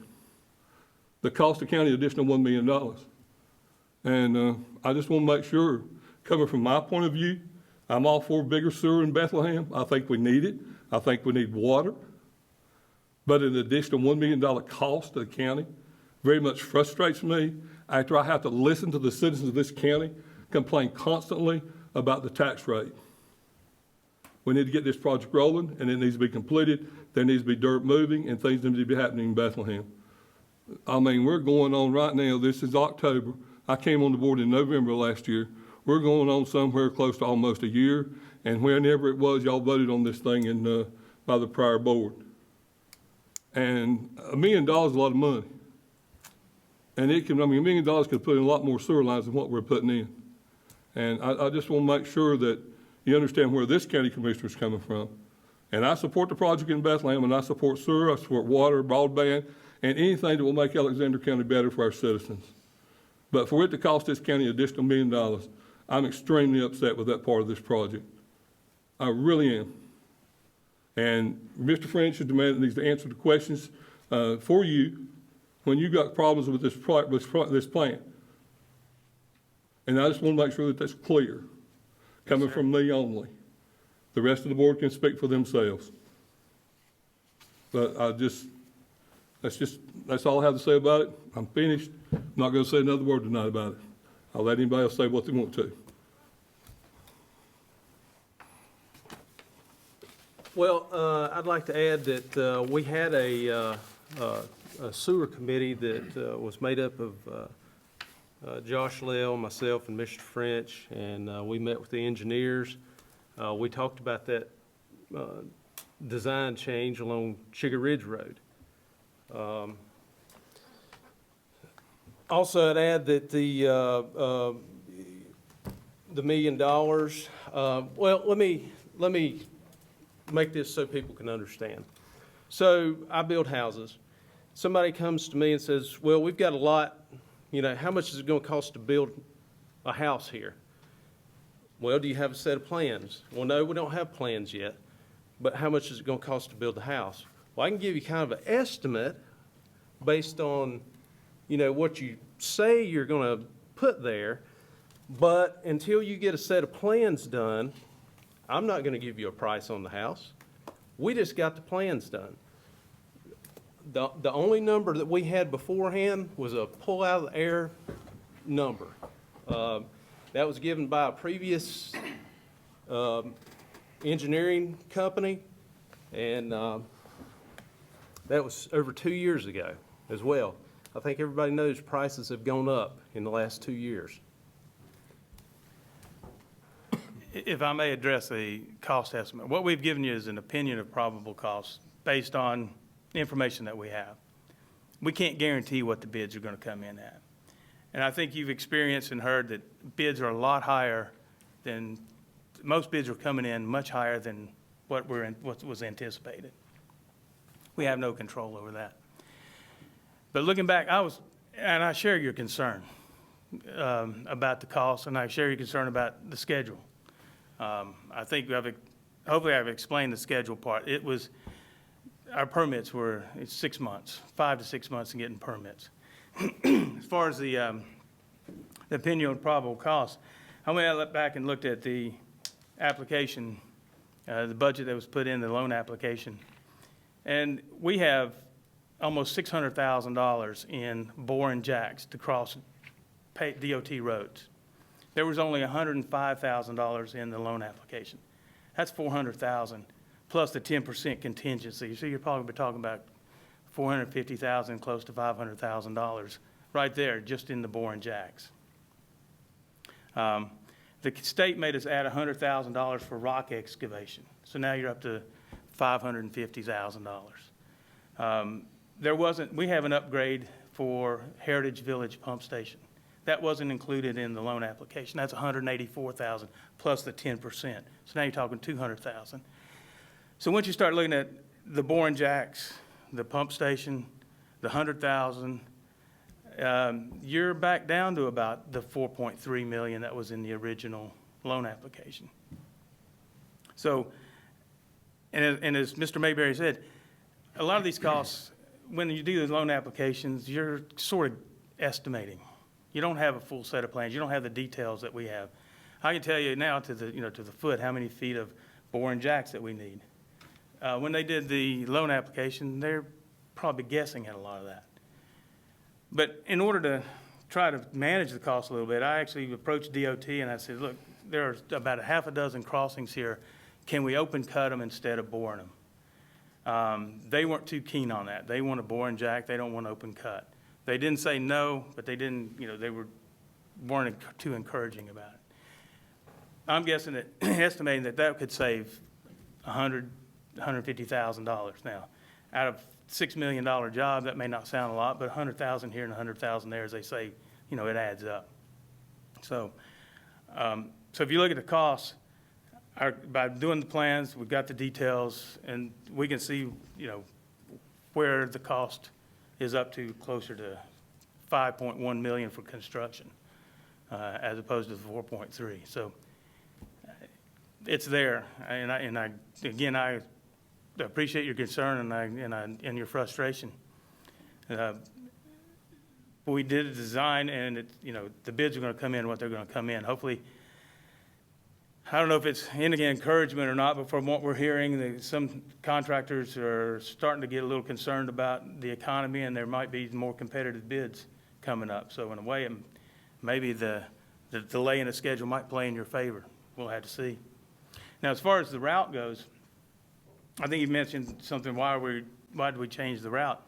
The cost of county additional $1 million. And I just want to make sure, coming from my point of view, I'm all for bigger sewer in Bethlehem. I think we need it. I think we need water. But an additional $1 million cost to the county very much frustrates me after I have to listen to the citizens of this county complain constantly about the tax rate. We need to get this project rolling, and it needs to be completed. There needs to be dirt moving, and things need to be happening in Bethlehem. I mean, we're going on right now. This is October. I came on the board in November last year. We're going on somewhere close to almost a year, and whenever it was, y'all voted on this thing by the prior board. And $1 million is a lot of money. And $1 million could put in a lot more sewer lines than what we're putting in. And I just want to make sure that you understand where this county commissioner is coming from. And I support the project in Bethlehem, and I support sewer, I support water, broadband, and anything that will make Alexander County better for our citizens. But for it to cost this county an additional $1 million, I'm extremely upset with that part of this project. I really am. And Mr. French is the man that needs to answer the questions for you when you got problems with this plan. And I just want to make sure that that's clear, coming from me only. The rest of the board can speak for themselves. But that's all I have to say about it. I'm finished. I'm not going to say another word tonight about it. I'll let anybody else say what they want to. Well, I'd like to add that we had a sewer committee that was made up of Josh Lell, myself, and Mr. French, and we met with the engineers. We talked about that design change along Chigger Ridge Road. Also, I'd add that the $1 million, well, let me make this so people can understand. So I build houses. Somebody comes to me and says, well, we've got a lot, how much is it going to cost to build a house here? Well, do you have a set of plans? Well, no, we don't have plans yet, but how much is it going to cost to build the house? Well, I can give you kind of an estimate based on, what you say you're going to put there, but until you get a set of plans done, I'm not going to give you a price on the house. We just got the plans done. The only number that we had beforehand was a pull out of the air number. That was given by a previous engineering company, and that was over 2 years ago as well. I think everybody knows prices have gone up in the last 2 years. If I may address the cost estimate, what we've given you is an opinion of probable costs based on the information that we have. We can't guarantee what the bids are going to come in at. And I think you've experienced and heard that bids are a lot higher than, most bids are coming in much higher than what was anticipated. We have no control over that. But looking back, I share your concern about the cost, and I share your concern about the schedule. I think hopefully I've explained the schedule part. Our permits were, it's 6 months, 5 to 6 months in getting permits. As far as the opinion on probable cost, I went back and looked at the application, the budget that was put in the loan application. And we have almost $600,000 in bore and jacks to cross DOT roads. There was only $105,000 in the loan application. That's $400,000 plus the 10% contingency. So you're probably talking about $450,000, close to $500,000 right there just in the bore and jacks. The state made us add $100,000 for rock excavation. So now you're up to $550,000. We have an upgrade for Heritage Village Pump Station. That wasn't included in the loan application. That's $184,000 plus the 10%. So now you're talking $200,000. So once you start looking at the bore and jacks, the pump station, the $100,000, you're back down to about the $4.3 million that was in the original loan application. So, and as Mr. Mayberry said, a lot of these costs, when you do the loan applications, you're sort of estimating. You don't have a full set of plans. You don't have the details that we have. I can tell you now to the foot how many feet of bore and jacks that we need. When they did the loan application, they're probably guessing at a lot of that. But in order to try to manage the cost a little bit, I actually approached DOT and I said, look, there are about a half a dozen crossings here. Can we open cut them instead of boring them? They weren't too keen on that. They want a bore and jack. They don't want open cut. They didn't say no, but they didn't, they weren't too encouraging about it. I'm guessing that, estimating that could save $150,000 now. Out of $6 million job, that may not sound a lot, but $100,000 here and $100,000 there, as they say, it adds up. So, so if you look at the costs, by doing the plans, we've got the details, and we can see, where the cost is up to closer to $5.1 million for construction, as opposed to the 4.3. So it's there, and I appreciate your concern and your frustration. We did a design, and the bids are going to come in what they're going to come in. Hopefully, I don't know if it's any encouragement or not, but from what we're hearing, some contractors are starting to get a little concerned about the economy, and there might be more competitive bids coming up. So in a way, maybe the delay in the schedule might play in your favor. We'll have to see. Now, as far as the route goes, I think you mentioned something, why did we change the route?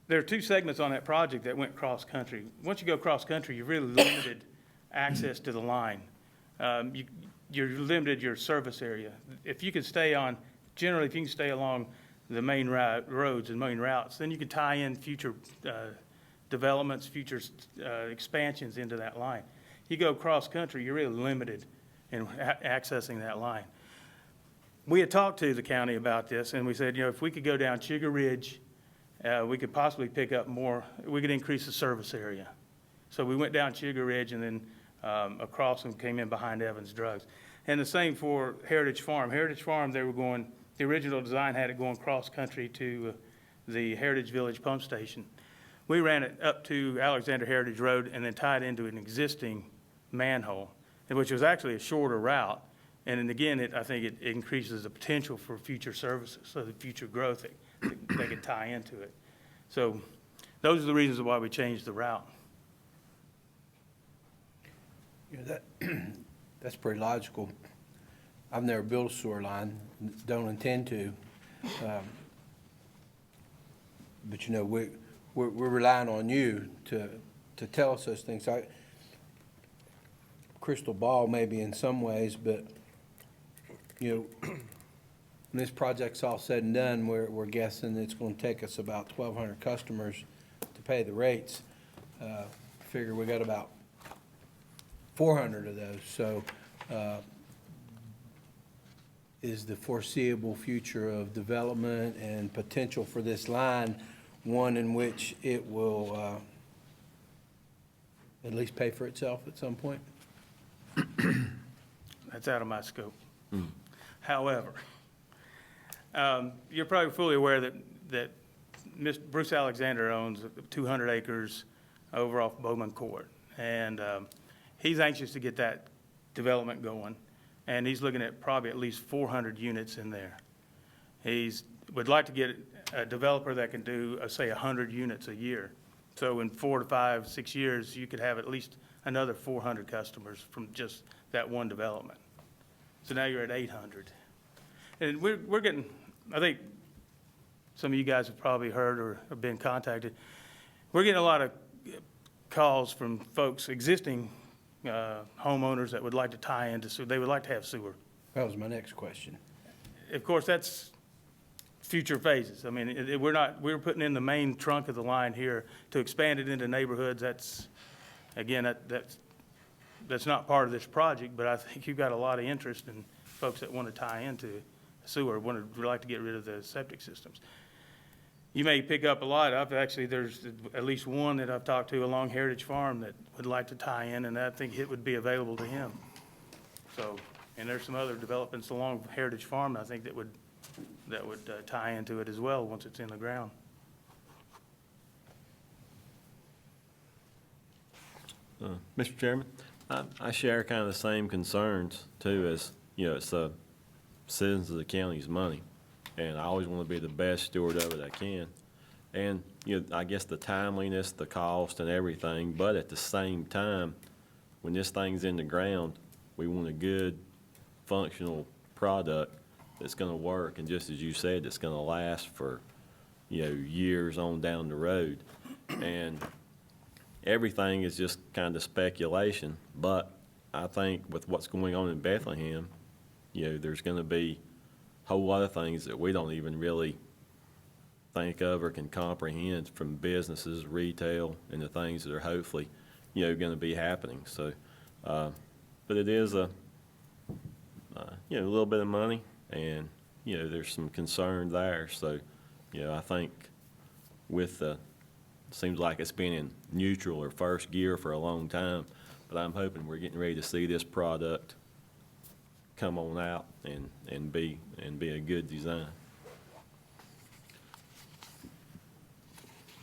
There are two segments on that project that went cross-country. Once you go cross-country, you're really limited access to the line. You're limited your service area. If you can stay along the main roads and main routes, then you can tie in future developments, future expansions into that line. You go cross-country, you're really limited in accessing that line. We had talked to the county about this, and we said, if we could go down Sugar Ridge, we could possibly pick up more, we could increase the service area. So we went down Sugar Ridge and then across and came in behind Evans Drugs. And the same for Heritage Farm. Heritage Farm, the original design had it going cross-country to the Heritage Village Pump Station. We ran it up to Alexander Heritage Road and then tied into an existing manhole, which was actually a shorter route. And then again, I think it increases the potential for future services, so the future growth they could tie into it. So those are the reasons why we changed the route. You know, that's pretty logical. I've never built a sewer line, don't intend to. But, you know, we're relying on you to tell us those things. Crystal ball maybe in some ways, but, you know, when this project's all said and done, we're guessing it's gonna take us about 1,200 customers to pay the rates. Figure we got about 400 of those, so, is the foreseeable future of development and potential for this line one in which it will at least pay for itself at some point? That's out of my scope. However, you're probably fully aware that Mr. Bruce Alexander owns 200 acres over off Bowman Court. And he's anxious to get that development going. And he's looking at probably at least 400 units in there. Would like to get a developer that can do, say, 100 units a year. So in 4 to 5, 6 years, you could have at least another 400 customers from just that one development. So now you're at 800. And we're getting, I think some of you guys have probably heard or have been contacted. We're getting a lot of calls from folks, existing homeowners that would like to tie into sewer. They would like to have sewer. That was my next question. Of course, that's future phases. I mean, we're putting in the main trunk of the line here to expand it into neighborhoods. That's, again, that's not part of this project, but I think you've got a lot of interest in folks that want to tie into sewer, would like to get rid of the septic systems. You may pick up a lot of, actually, there's at least one that I've talked to along Heritage Farm that would like to tie in, and I think it would be available to him. So, and there's some other developments along Heritage Farm, I think, that would tie into it as well once it's in the ground. Mr. Chairman, I share kind of the same concerns too as, you know, it's the citizens of the county's money. And I always want to be the best steward of it I can. And, you know, I guess the timeliness, the cost and everything, but at the same time, when this thing's in the ground, we want a good, functional product that's going to work. And just as you said, it's going to last for, you know, years on down the road. And everything is just kind of speculation. But I think with what's going on in Bethlehem, you know, there's going to be whole lot of things that we don't even really think of or can comprehend from businesses, retail, and the things that are hopefully, you know, going to be happening. So, but it is a, you know, a little bit of money, and, you know, there's some concern there. So, you know, I think with the, seems like it's been in neutral or first gear for a long time, but I'm hoping we're getting ready to see this product come on out and be a good design.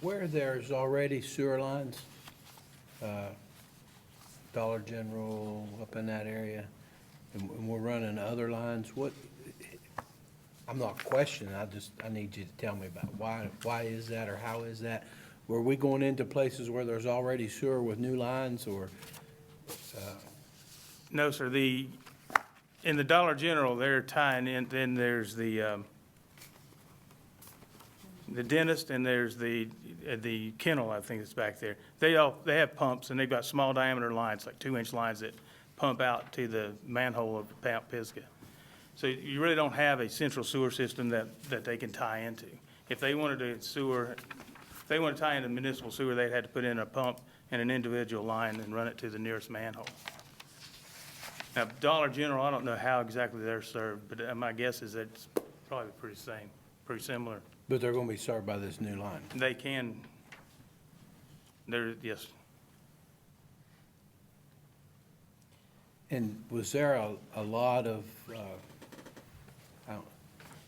Where there's already sewer lines, Dollar General up in that area, and we're running other lines, I'm not questioning, I need you to tell me about why is that, or how is that? Were we going into places where there's already sewer with new lines, or? No, sir. In the Dollar General, they're tying in, then there's the dentist, and there's the kennel, I think, that's back there. They have pumps, and they've got small diameter lines, like 2-inch lines that pump out to the manhole of Mount Pisgah. So you really don't have a central sewer system that they can tie into. If they wanted to tie into municipal sewer, they'd have to put in a pump and an individual line and run it to the nearest manhole. Now, Dollar General, I don't know how exactly they're served, but my guess is that it's probably pretty similar. But they're gonna be served by this new line. They can, yes. And was there a lot of,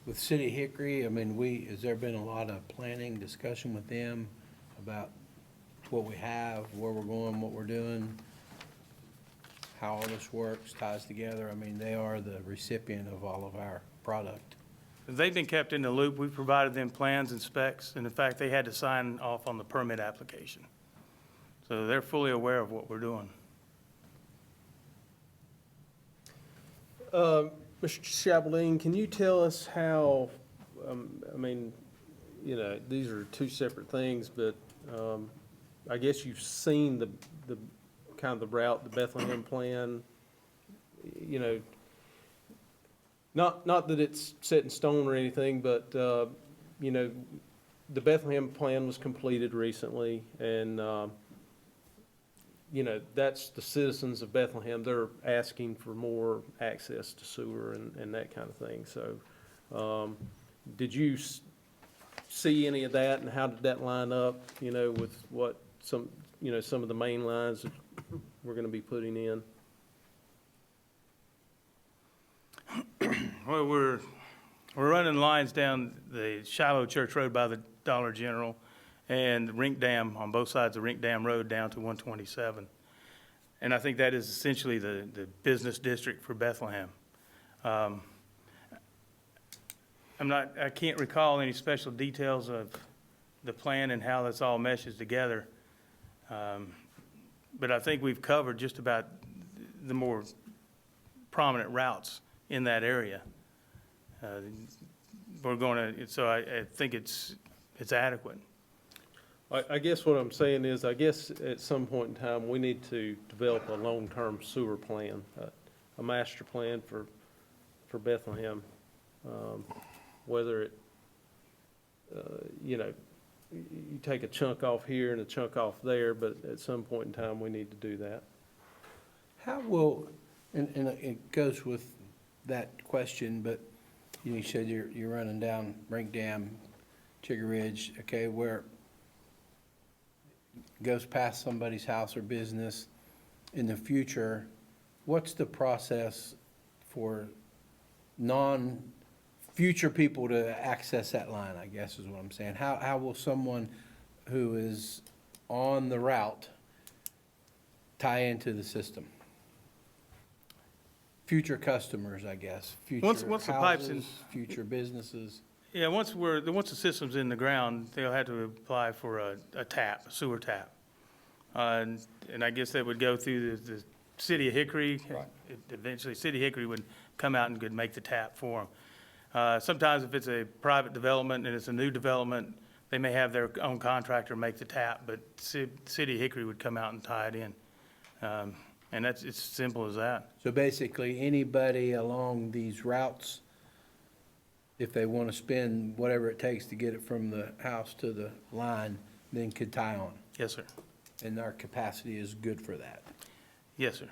with City of Hickory, I mean, has there been a lot of planning, discussion with them about what we have, where we're going, what we're doing, how all this works, ties together? I mean, they are the recipient of all of our product. They've been kept in the loop. We've provided them plans and specs, and in fact, they had to sign off on the permit application. So they're fully aware of what we're doing. Mr. Chabelain, can you tell us how, I mean, you know, these are two separate things, but I guess you've seen the kind of the route, the Bethlehem plan, you know, not that it's set in stone or anything, but, you know, the Bethlehem plan was completed recently, and, you know, that's the citizens of Bethlehem. They're asking for more access to sewer and that kind of thing. So, did you see any of that, and how did that line up, you know, with what some of the main lines that we're gonna be putting in? Well, we're running lines down the Shiloh Church Road by the Dollar General and the Rink Dam, on both sides of Rink Dam Road down to 127. And I think that is essentially the business district for Bethlehem. I can't recall any special details of the plan and how this all meshes together. But I think we've covered just about the more prominent routes in that area. I think it's adequate. I guess what I'm saying is, I guess at some point in time, we need to develop a long-term sewer plan, a master plan for Bethlehem. Whether it, you know, you take a chunk off here and a chunk off there, but at some point in time, we need to do that. How will, and it goes with that question, but you said you're running down Brink Dam, Chigger Ridge, okay, where it goes past somebody's house or business. In the future, what's the process for future people to access that line, I guess is what I'm saying? How will someone who is on the route tie into the system? Future customers, I guess, future Once the pipe's in- houses, future businesses. Yeah, once the system's in the ground, they'll have to apply for a tap, a sewer tap. And I guess they would go through the city of Hickory. Right. Eventually, city of Hickory would come out and could make the tap for them. Sometimes if it's a private development and it's a new development, they may have their own contractor make the tap, but city of Hickory would come out and tie it in. And it's as simple as that. So basically, anybody along these routes, if they want to spend whatever it takes to get it from the house to the line, then could tie on. Yes, sir. And our capacity is good for that. Yes, sir.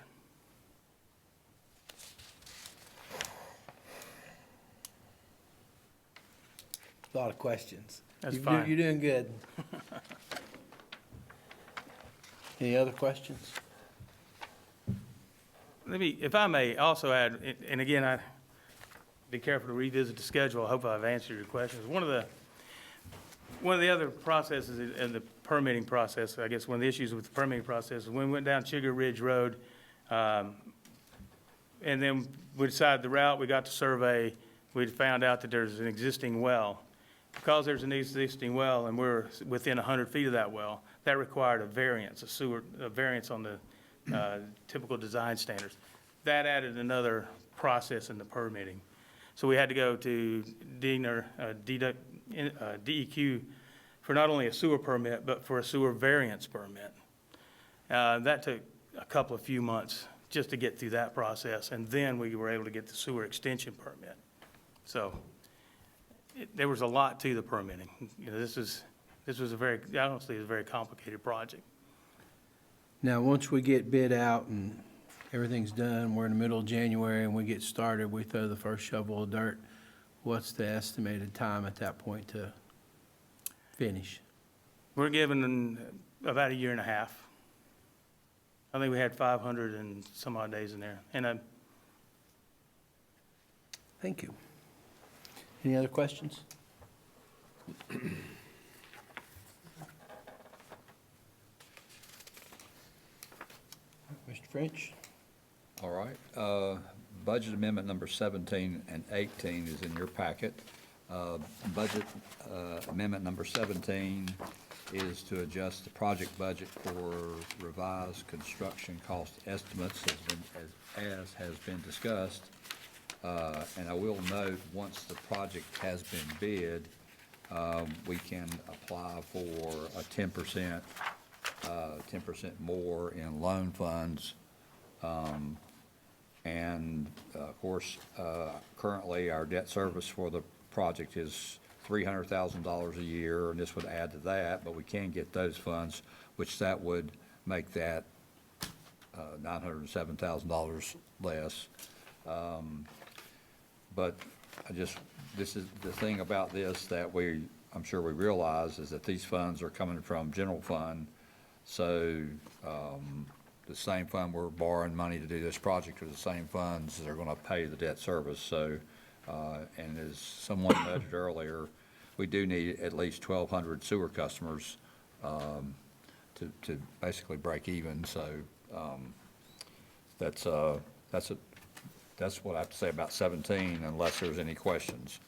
A lot of questions. That's You're fine. doing good. Any other questions? Let me, if I may also add, and again, I be careful to revisit the schedule. I hope I've answered your questions. One of the other processes in the permitting process, I guess one of the issues with the permitting process is when we went down Chigger Ridge Road, and then we decided the route, we got to survey, we found out that there's an existing well. Because there's an existing well and we're within 100 feet of that well, that required a variance, a variance on the typical design standards. That added another process in the permitting. So we had to go to DEQ for not only a sewer permit, but for a sewer variance permit. That took a few months just to get through that process, and then we were able to get the sewer extension permit. So there was a lot to the permitting. You know, this was honestly, a very complicated project. Now, once we get bid out and everything's done, we're in the middle of January and we get started, we throw the first shovel of dirt, what's the estimated time at that point to finish? We're given about a year and a half. I think we had 500 and some odd days in there. And Thank you. Any other questions? Mr. French? All right. Budget amendment number 17 and 18 is in your packet. Budget amendment number 17 is to adjust the project budget for revised construction cost estimates as has been discussed. And I will note, once the project has been bid, we can apply for a 10% more in loan funds. And of course, currently our debt service for the project is $300,000 a year, and this would add to that, but we can get those funds, which that would make that $907,000 less. But this is the thing about this that I'm sure we realize, is that these funds are coming from general fund. So the same fund we're borrowing money to do this project are the same funds that are going to pay the debt service. So, and as someone noted earlier, we do need at least 1,200 sewer customers to basically break even. So that's what I have to say about 17, unless there's any questions.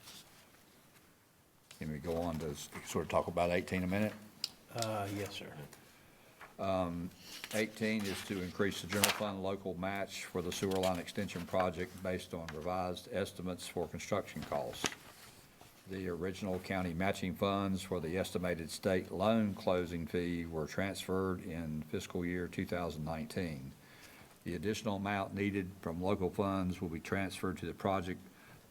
Can we go on to sort of talk about 18 a minute? Yes, sir. 18 is to increase the general fund local match for the sewer line extension project based on revised estimates for construction costs. The original county matching funds for the estimated state loan closing fee were transferred in fiscal year 2019. The additional amount needed from local funds will be transferred to the project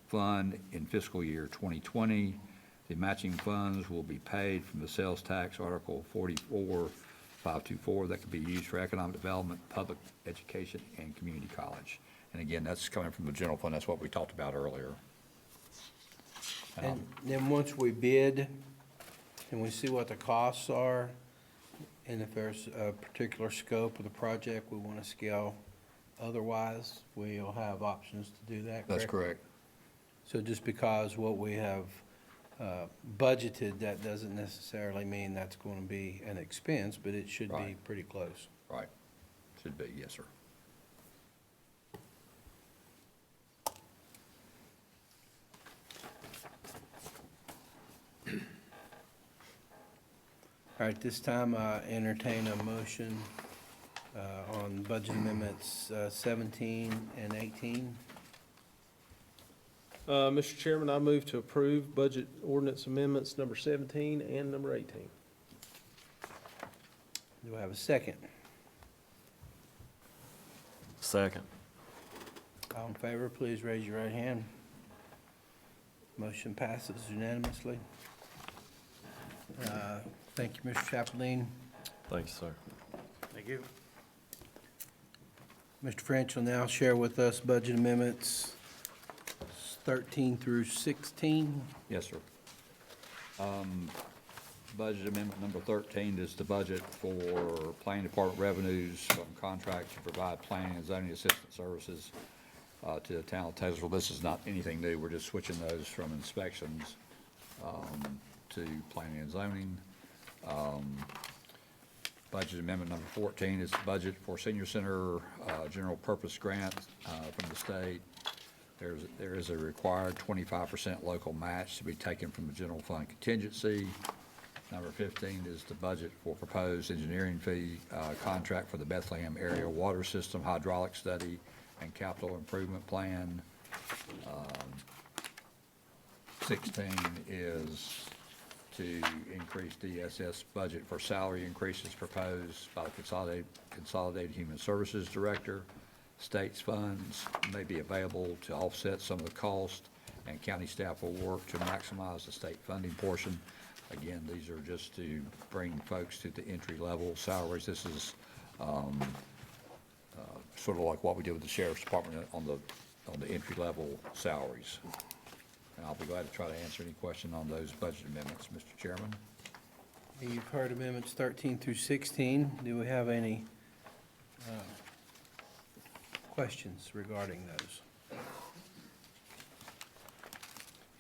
fund in fiscal year 2020. The matching funds will be paid from the sales tax Article 44-524 that can be used for economic development, public education, and community college. And again, that's coming from the general fund. That's what we talked about earlier. And then once we bid and we see what the costs are, and if there's a particular scope of the project we want to scale otherwise, we'll have options to do that, correct? That's correct. So just because what we have budgeted, that doesn't necessarily mean that's going to be an expense, but it should be Right. pretty close. Right. Should be, yes, sir. All right, this time I entertain a motion on budget amendments 17 and 18. Mr. Chairman, I move to approve budget ordinance amendments number 17 and number 18. Do I have a second? Second. All in favor, please raise your right hand. Motion passes unanimously. Thank you, Mr. Chapeline. Thanks, sir. Thank you. Mr. French will now share with us budget amendments 13 through 16. Yes, sir. Budget amendment number 13 is the budget for planning department revenues from contracts to provide planning and zoning assistance services to the town of Tazewell. This is not anything new. We're just switching those from inspections to planning and zoning. Budget amendment number 14 is the budget for senior center general purpose grant from the state. There is a required 25% local match to be taken from the general fund contingency. Number 15 is the budget for proposed engineering fee contract for the Bethlehem area water system hydraulic study and capital improvement plan. 16 is to increase DSS budget for salary increases proposed by the Consolidated Human Services Director. State's funds may be available to offset some of the cost, and county staff will work to maximize the state funding portion. Again, these are just to bring folks to the entry-level salaries. This is sort of like what we did with the Sheriff's Department on the entry-level salaries. And I'll be glad to try to answer any question on those budget amendments, Mr. Chairman. You've heard amendments 13 through 16. Do we have any questions regarding those?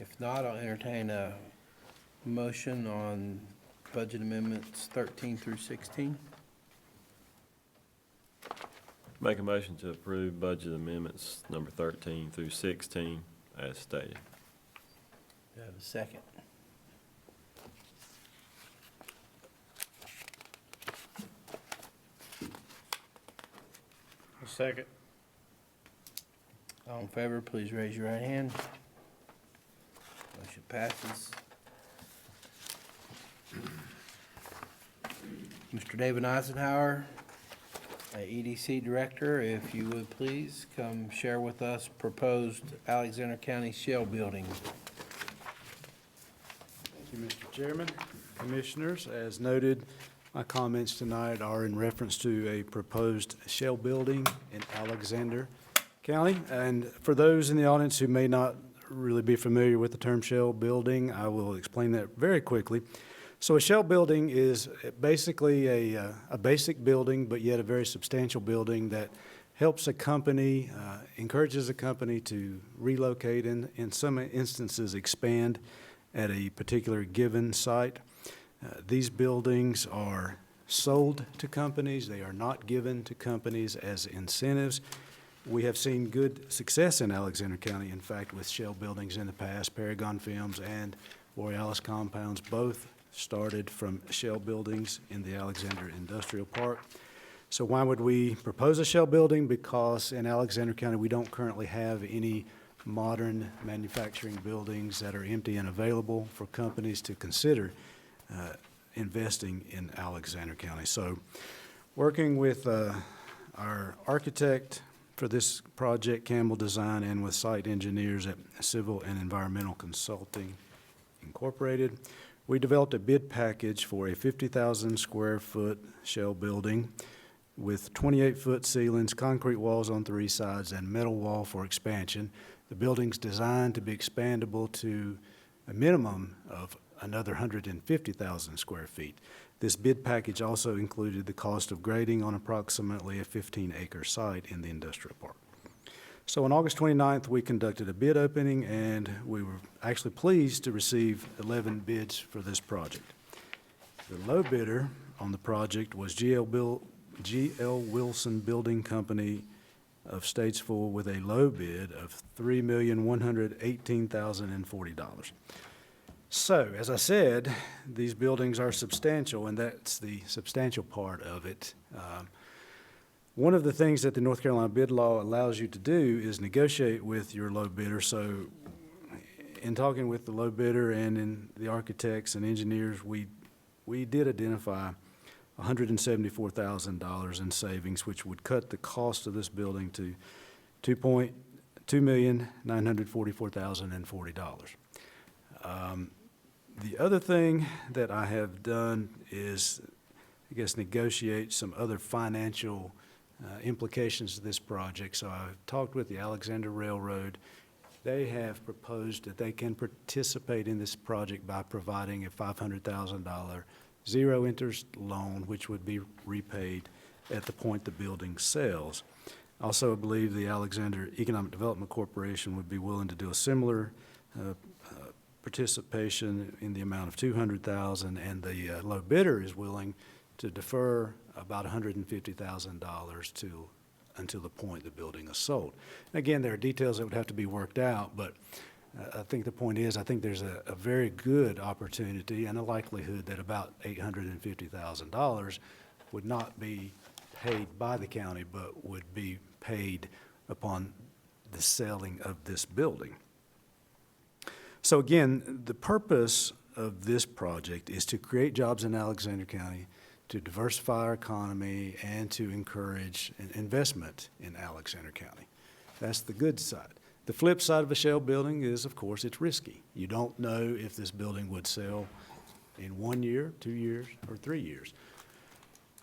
If not, I'll entertain a motion on budget amendments 13 through 16. Make a motion to approve budget amendments number 13 through 16 as stated. Do I have a second? Second. All in favor, please raise your right hand. Motion passes. Mr. David Eisenhower, EDC Director, if you would please come share with us proposed Alexander County shell building. Thank you, Mr. Chairman. Commissioners, as noted, my comments tonight are in reference to a proposed shell building in Alexander County. And for those in the audience who may not really be familiar with the term shell building, I will explain that very quickly. So a shell building is basically a basic building, but yet a very substantial building that helps a company, encourages a company to relocate and in some instances expand at a particular given site. These buildings are sold to companies. They are not given to companies as incentives. We have seen good success in Alexander County, in fact, with shell buildings in the past. Paragon Films and Borealis Compounds both started from shell buildings in the Alexander Industrial Park. So why would we propose a shell building? Because in Alexander County, we don't currently have any modern manufacturing buildings that are empty and available for companies to consider investing in Alexander County. So working with our architect for this project, Campbell Design, and with site engineers at Civil and Environmental Consulting Incorporated, we developed a bid package for a 50,000 square foot shell building with 28-foot ceilings, concrete walls on 3 sides, and metal wall for expansion. The building's designed to be expandable to a minimum of another 150,000 square feet. This bid package also included the cost of grading on approximately a 15-acre site in the industrial park. So on August 29th, we conducted a bid opening, and we were actually pleased to receive 11 bids for this project. The low bidder on the project was G.L. Wilson Building Company of Statesville with a low bid of $3,118,040. So, as I said, these buildings are substantial, and that's the substantial part of it. One of the things that the North Carolina bid law allows you to do is negotiate with your low bidder. So in talking with the low bidder and in the architects and engineers, we did identify $174,000 in savings, which would cut the cost of this building to $2,944,040. The other thing that I have done is, I guess, negotiate some other financial implications of this project. So I talked with the Alexander Railroad. They have proposed that they can participate in this project by providing a $500,000 zero-interest loan, which would be repaid at the point the building sells. Also, I believe the Alexander Economic Development Corporation would be willing to do a similar participation in the amount of $200,000, and the low bidder is willing to defer about $150,000 until the point the building is sold. Again, there are details that would have to be worked out, but I think the point is, I think there's a very good opportunity and a likelihood that about $850,000 would not be paid by the county, but would be paid upon the selling of this building. So again, the purpose of this project is to create jobs in Alexander County, to diversify our economy, and to encourage investment in Alexander County. That's the good side. The flip side of a shell building is, of course, it's risky. You don't know if this building would sell in 1 year, 2 years, or 3 years.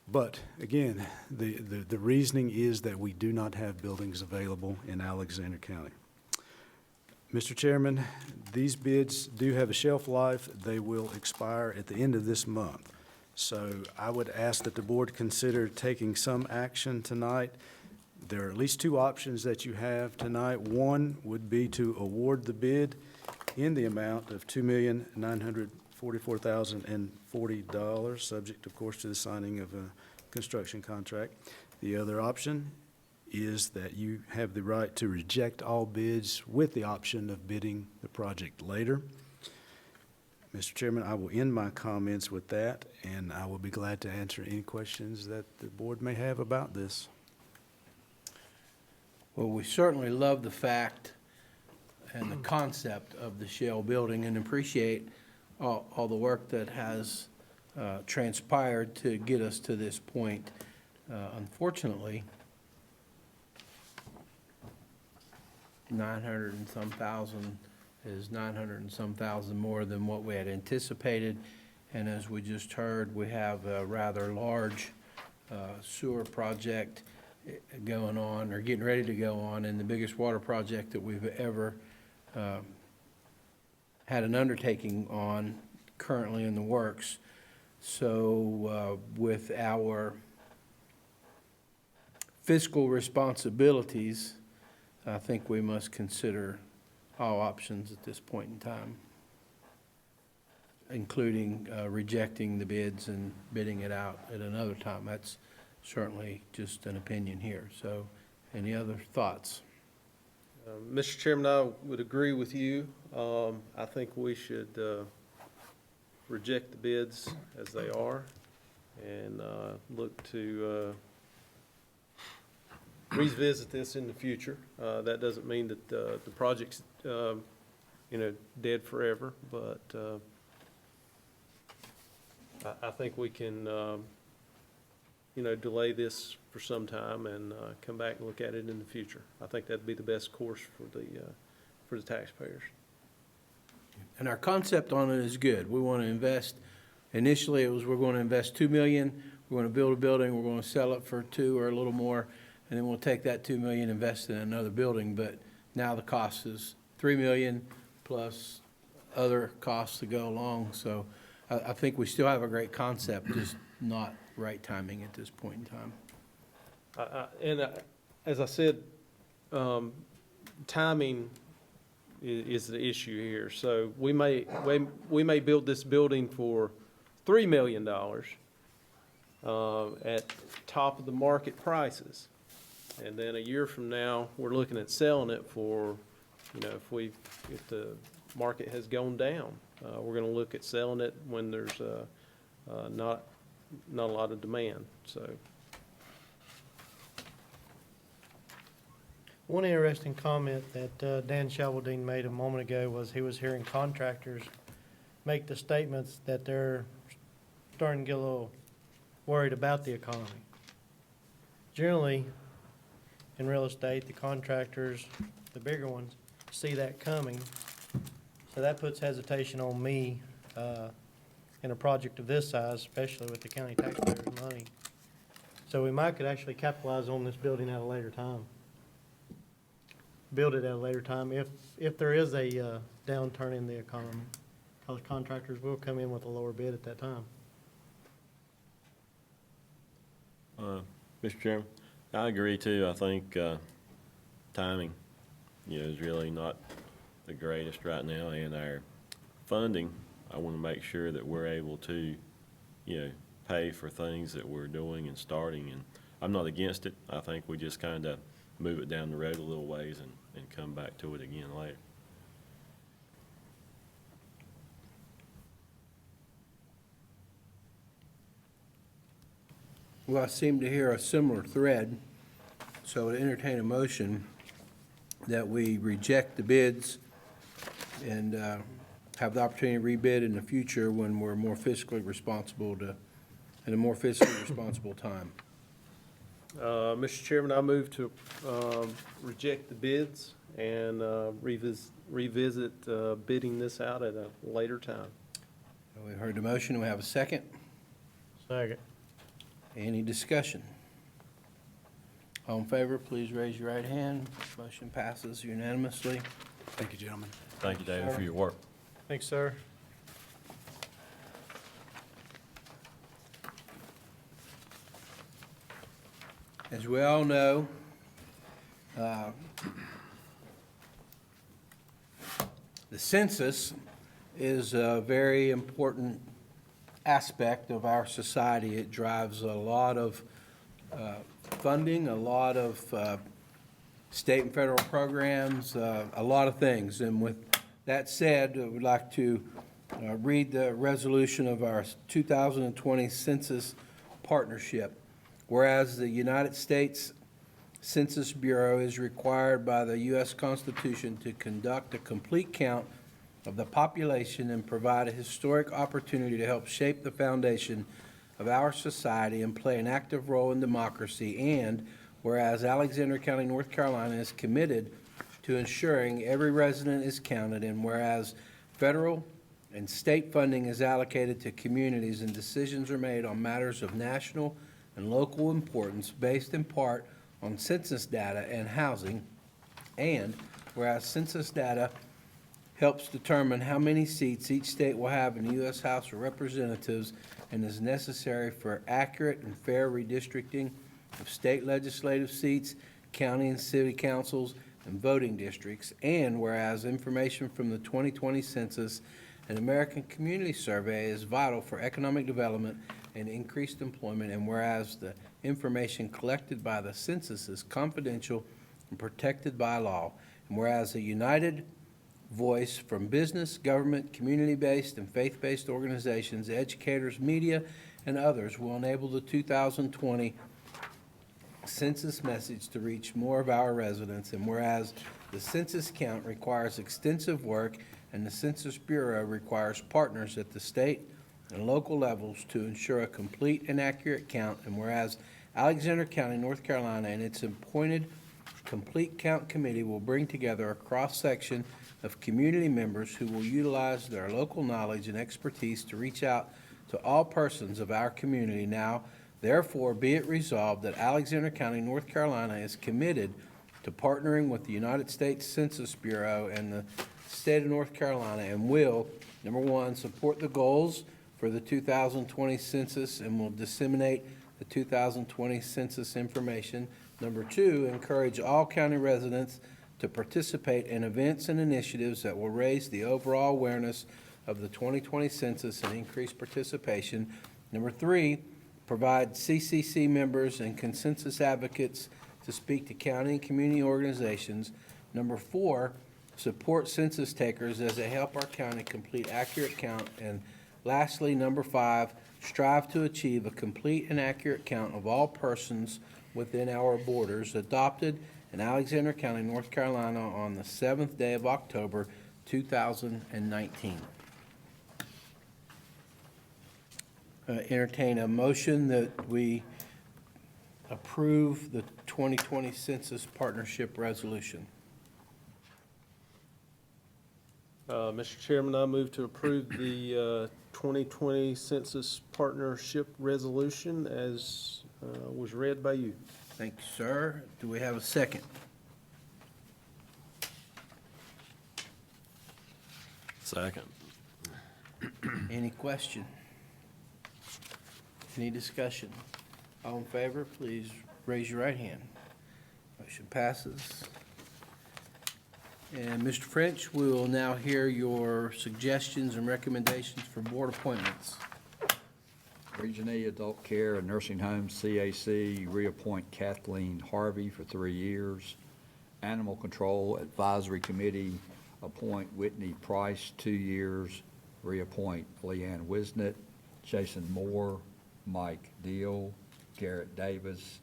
But again, the reasoning is that we do not have buildings available in Alexander County. Mr. Chairman, these bids do have a shelf life. They will expire at the end of this month. So I would ask that the board consider taking some action tonight. There are at least 2 options that you have tonight. One would be to award the bid in the amount of $2,944,040, subject, of course, to the signing of a construction contract. The other option is that you have the right to reject all bids with the option of bidding the project later. Mr. Chairman, I will end my comments with that, and I will be glad to answer any questions that the board may have about this. Well, we certainly love the fact and the concept of the shell building and appreciate all the work that has transpired to get us to this point. Unfortunately, 900 and some thousand is 900 and some thousand more than what we had anticipated. And as we just heard, we have a rather large sewer project going on, or getting ready to go on, and the biggest water project that we've ever had an undertaking on, currently in the works. So with our fiscal responsibilities, I think we must consider all options at this point in time, including rejecting the bids and bidding it out at another time. That's certainly just an opinion here. So any other thoughts? Mr. Chairman, I would agree with you. I think we should reject the bids as they are and look to revisit this in the future. That doesn't mean that the project's, dead forever, but I think we can, delay this for some time and come back and look at it in the future. I think that'd be the best course for the taxpayers. And our concept on it is good. We want to invest, initially it was we're going to invest $2 million, we're going to build a building, we're going to sell it for $2 million or a little more, and then we'll take that $2 million, invest in another building. But now the cost is $3 million plus other costs to go along. So I think we still have a great concept, just not right timing at this point in time. As I said, timing is the issue here. So we may build this building for $3 million at top of the market prices. And then a year from now, we're looking at selling it for, if the market has gone down, we're going to look at selling it when there's not a lot of demand. So One interesting comment that Dan Sheldine made a moment ago was he was hearing contractors make the statements that they're starting to get a little worried about the economy. Generally, in real estate, the contractors, the bigger ones, see that coming. So that puts hesitation on me in a project of this size, especially with the county taxpayers' money. So we might could actually capitalize on this building at a later time. Build it at a later time if there is a downturn in the economy, because contractors will come in with a lower bid at that time. Mr. Chairman, I agree too. I think timing, is really not the greatest right now, and our funding, I want to make sure that we're able to, pay for things that we're doing and starting. And I'm not against it. I think we just kind of move it down the road a little ways and come back to it again later. Well, I seem to hear a similar thread, so to entertain a motion that we reject the bids and have the opportunity to rebid in the future when we're more fiscally responsible in a more fiscally responsible time. Mr. Chairman, I move to reject the bids and revisit bidding this out at a later time. We heard the motion. We have a second. Second. Any discussion? All in favor, please raise your right hand. Motion passes unanimously. Thank you, gentlemen. Thank you, David, for your work. Thanks, sir. As we all know, the census is a very important aspect of our society. It drives a lot of funding, a lot of state and federal programs, a lot of things. And with that said, I would like to read the resolution of our 2020 Census Partnership. Whereas the United States Census Bureau is required by the U.S. Constitution to conduct a complete count of the population and provide a historic opportunity to help shape the foundation of our society and play an active role in democracy. And whereas Alexander County, North Carolina is committed to ensuring every resident is counted, and whereas federal and state funding is allocated to communities and decisions are made on matters of national and local importance based in part on census data and housing, and whereas census data helps determine how many seats each state will have in the U.S. House of Representatives and is necessary for accurate and fair redistricting of state legislative seats, county and city councils, and voting districts, and whereas information from the 2020 Census and American Community Survey is vital for economic development and increased employment, and whereas the information collected by the census is confidential and protected by law, and whereas a united voice from business, government, community-based, and faith-based organizations, educators, media, and others will enable the 2020 census message to reach more of our residents, and whereas the census count requires extensive work and the Census Bureau requires partners at the state and local levels to ensure a complete and accurate count, and whereas Alexander County, North Carolina, and its appointed Complete Count Committee will bring together a cross-section of community members who will utilize their local knowledge and expertise to reach out to all persons of our community. Now, therefore, be it resolved that Alexander County, North Carolina is committed to partnering with the United States Census Bureau and the state of North Carolina and will, number one, support the goals for the 2020 census and will disseminate the 2020 census information. Number two, encourage all county residents to participate in events and initiatives that will raise the overall awareness of the 2020 census and increase participation. Number three, provide CCC members and consensus advocates to speak to county and community organizations. Number four, support census takers as they help our county complete accurate count. And lastly, number five, strive to achieve a complete and accurate count of all persons within our borders, adopted in Alexander County, North Carolina on the 7th day of October, 2019. Entertain a motion that we approve the 2020 Census Partnership Resolution. Mr. Chairman, I move to approve the 2020 Census Partnership Resolution as was read by you. Thank you, sir. Do we have a second? Second. Any question? Any discussion? All in favor, please raise your right hand. Motion passes. And Mr. French, we will now hear your suggestions and recommendations for board appointments. Region E Adult Care and Nursing Home, CAC, reappoint Kathleen Harvey for 3 years. Animal Control Advisory Committee, appoint Whitney Price, 2 years. Reappoint Leanne Wisnett, Jason Moore, Mike Deal, Garrett Davis,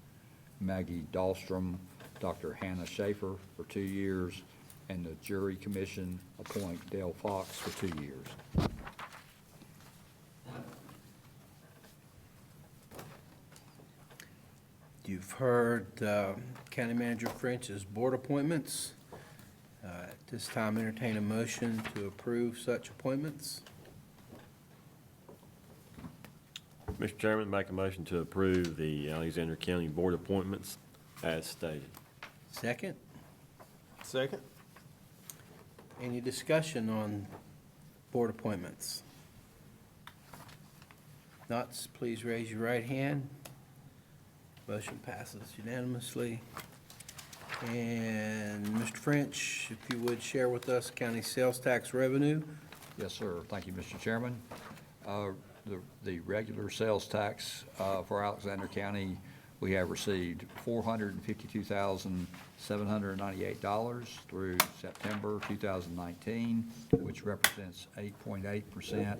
Maggie Dahlstrom, Dr. Hannah Schaefer for 2 years. And the Jury Commission, appoint Dale Fox for 2 years. You've heard County Manager French's board appointments. At this time, entertain a motion to approve such appointments. Mr. Chairman, make a motion to approve the Alexander County Board appointments as stated. Second, Second? any discussion on board appointments? Not, please raise your right hand. Motion passes unanimously. And Mr. French, if you would share with us county sales tax revenue. Yes, sir. Thank you, Mr. Chairman. The regular sales tax for Alexander County we have received $452,798 through September 2019, which represents 8.8%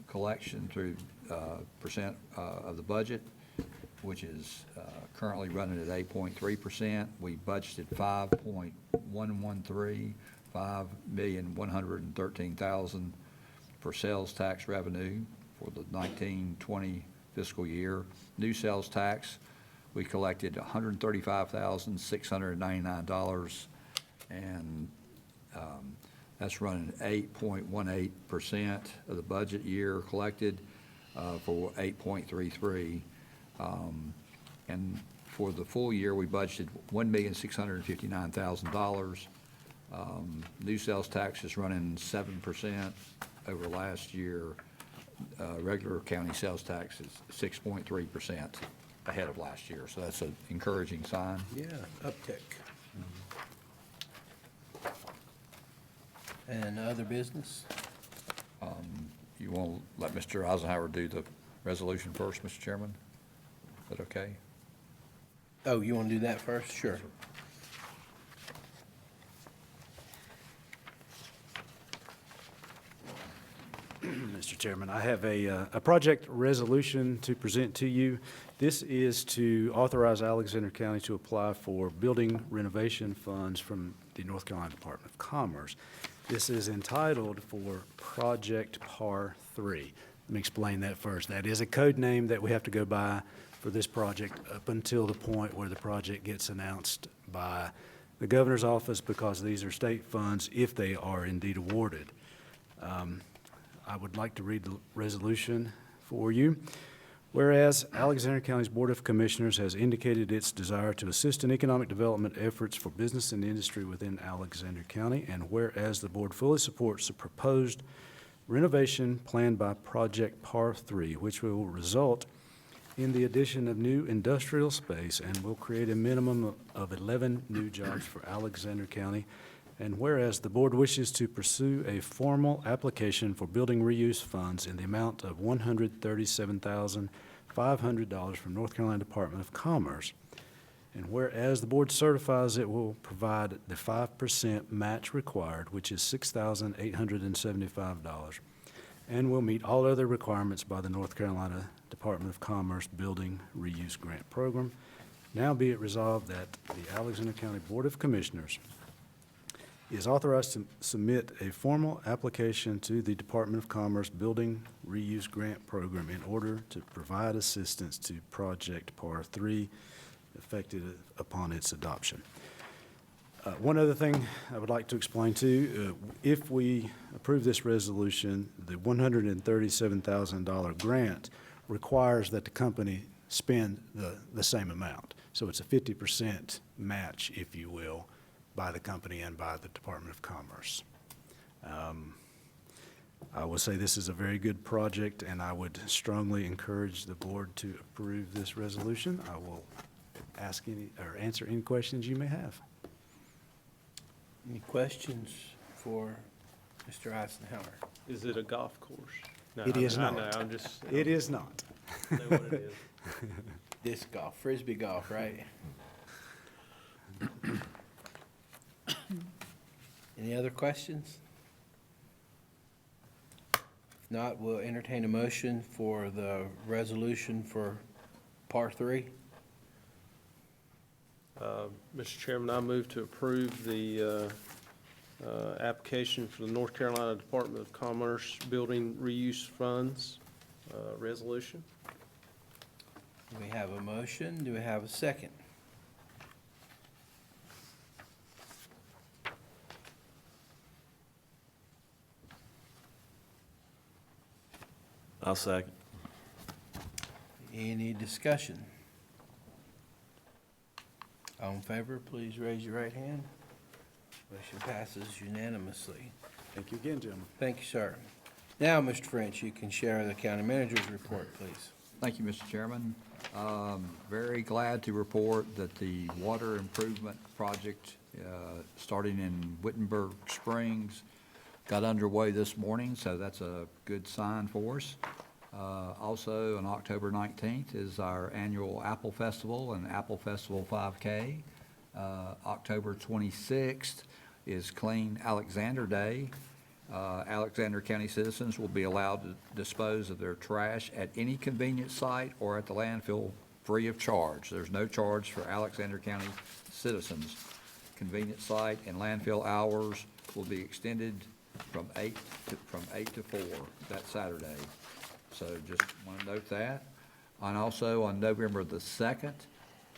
collection through percent of the budget, which is currently running at 8.3%. We budgeted 5.113, $5,113,000 for sales tax revenue for the 19-20 fiscal year. New sales tax, we collected $135,699, and that's running 8.18% of the budget year collected for 8.33. And for the full year, we budgeted $1,659,000. New sales tax is running 7% over last year. Regular county sales tax is 6.3% ahead of last year, so that's an encouraging sign. Yeah, uptick. And other business? You want to let Mr. Eisenhower do the resolution first, Mr. Chairman? Is that okay? Oh, you want to do that first? Sure. Mr. Chairman, I have a project resolution to present to you. This is to authorize Alexander County to apply for building renovation funds from the North Carolina Department of Commerce. This is entitled for Project PAR 3. Let me explain that first. That is a code name that we have to go by for this project up until the point where the project gets announced by the governor's office, because these are state funds if they are indeed awarded. I would like to read the resolution for you. Whereas Alexander County's Board of Commissioners has indicated its desire to assist in economic development efforts for business and industry within Alexander County, and whereas the board fully supports the proposed renovation planned by Project PAR 3, which will result in the addition of new industrial space and will create a minimum of 11 new jobs for Alexander County. And whereas the board wishes to pursue a formal application for building reuse funds in the amount of $137,500 from North Carolina Department of Commerce. And whereas the board certifies it will provide the 5% match required, which is $6,875, and will meet all other requirements by the North Carolina Department of Commerce Building Reuse Grant Program. Now be it resolved that the Alexander County Board of Commissioners is authorized to submit a formal application to the Department of Commerce Building Reuse Grant Program in order to provide assistance to Project PAR 3, effective upon its adoption. One other thing I would like to explain too, if we approve this resolution, the $137,000 grant requires that the company spend the same amount. So it's a 50% match, if you will, by the company and by the Department of Commerce. I will say this is a very good project, and I would strongly encourage the board to approve this resolution. I will ask any, or answer any questions you may have. Any questions for Mr. Eisenhower? Is it a golf course? No, It is I not. know, I'm just. It is not. I know what it is. Disc golf, frisbee golf, right? Any other questions? If not, we'll entertain a motion for the resolution for PAR 3. Mr. Chairman, I move to approve the application for the North Carolina Department of Commerce Building Reuse Funds resolution. We have a motion. Do we have a second? I'll second. Any discussion? All in favor, please raise your right hand. Motion passes unanimously. Thank you again, gentlemen. Thank you, sir. Now, Mr. French, you can share the county manager's report, please. Thank you, Mr. Chairman. Very glad to report that the water improvement project starting in Wittenberg Springs got underway this morning, so that's a good sign for us. Also, on October 19th is our annual Apple Festival and Apple Festival 5K. October 26th is Clean Alexander Day. Alexander County citizens will be allowed to dispose of their trash at any convenience site or at the landfill free of charge. There's no charge for Alexander County citizens. Convenience site and landfill hours will be extended from 8 to 4 that Saturday. So just want to note that. And also on November the 2nd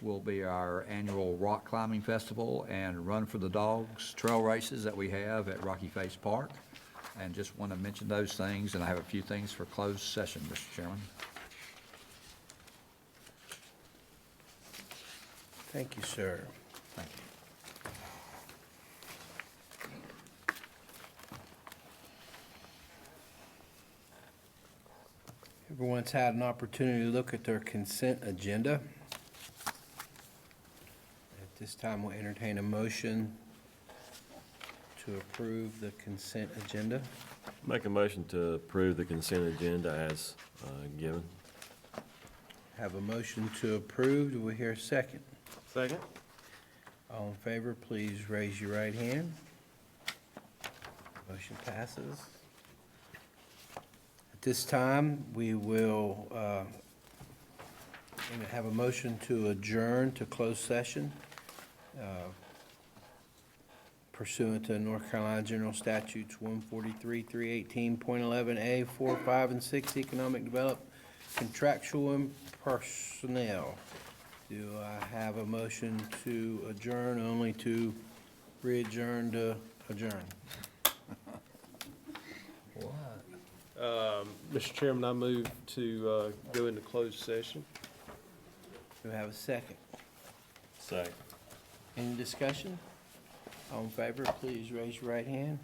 will be our annual rock climbing festival and Run for the Dogs trail races that we have at Rocky Face Park. And just want to mention those things, and I have a few things for closed session, Mr. Chairman. Thank you, sir. Thank you. Everyone's had an opportunity to look at their consent agenda. At this time, we'll entertain a motion to approve the consent agenda. Make a motion to approve the consent agenda as given. Have a motion to approve. Do we hear a second? Second? All in favor, please raise your right hand. Motion passes. At this time, we will have a motion to adjourn to closed session pursuant to North Carolina General Statutes 143, 318.11A, 4, 5, and 6, economic development, contractual and personnel. Do I have a motion to adjourn, only to re-adjourn to adjourn? Mr. Chairman, I move to go into closed session. Do I have a second? Second. Any discussion? All in favor, please raise your right hand.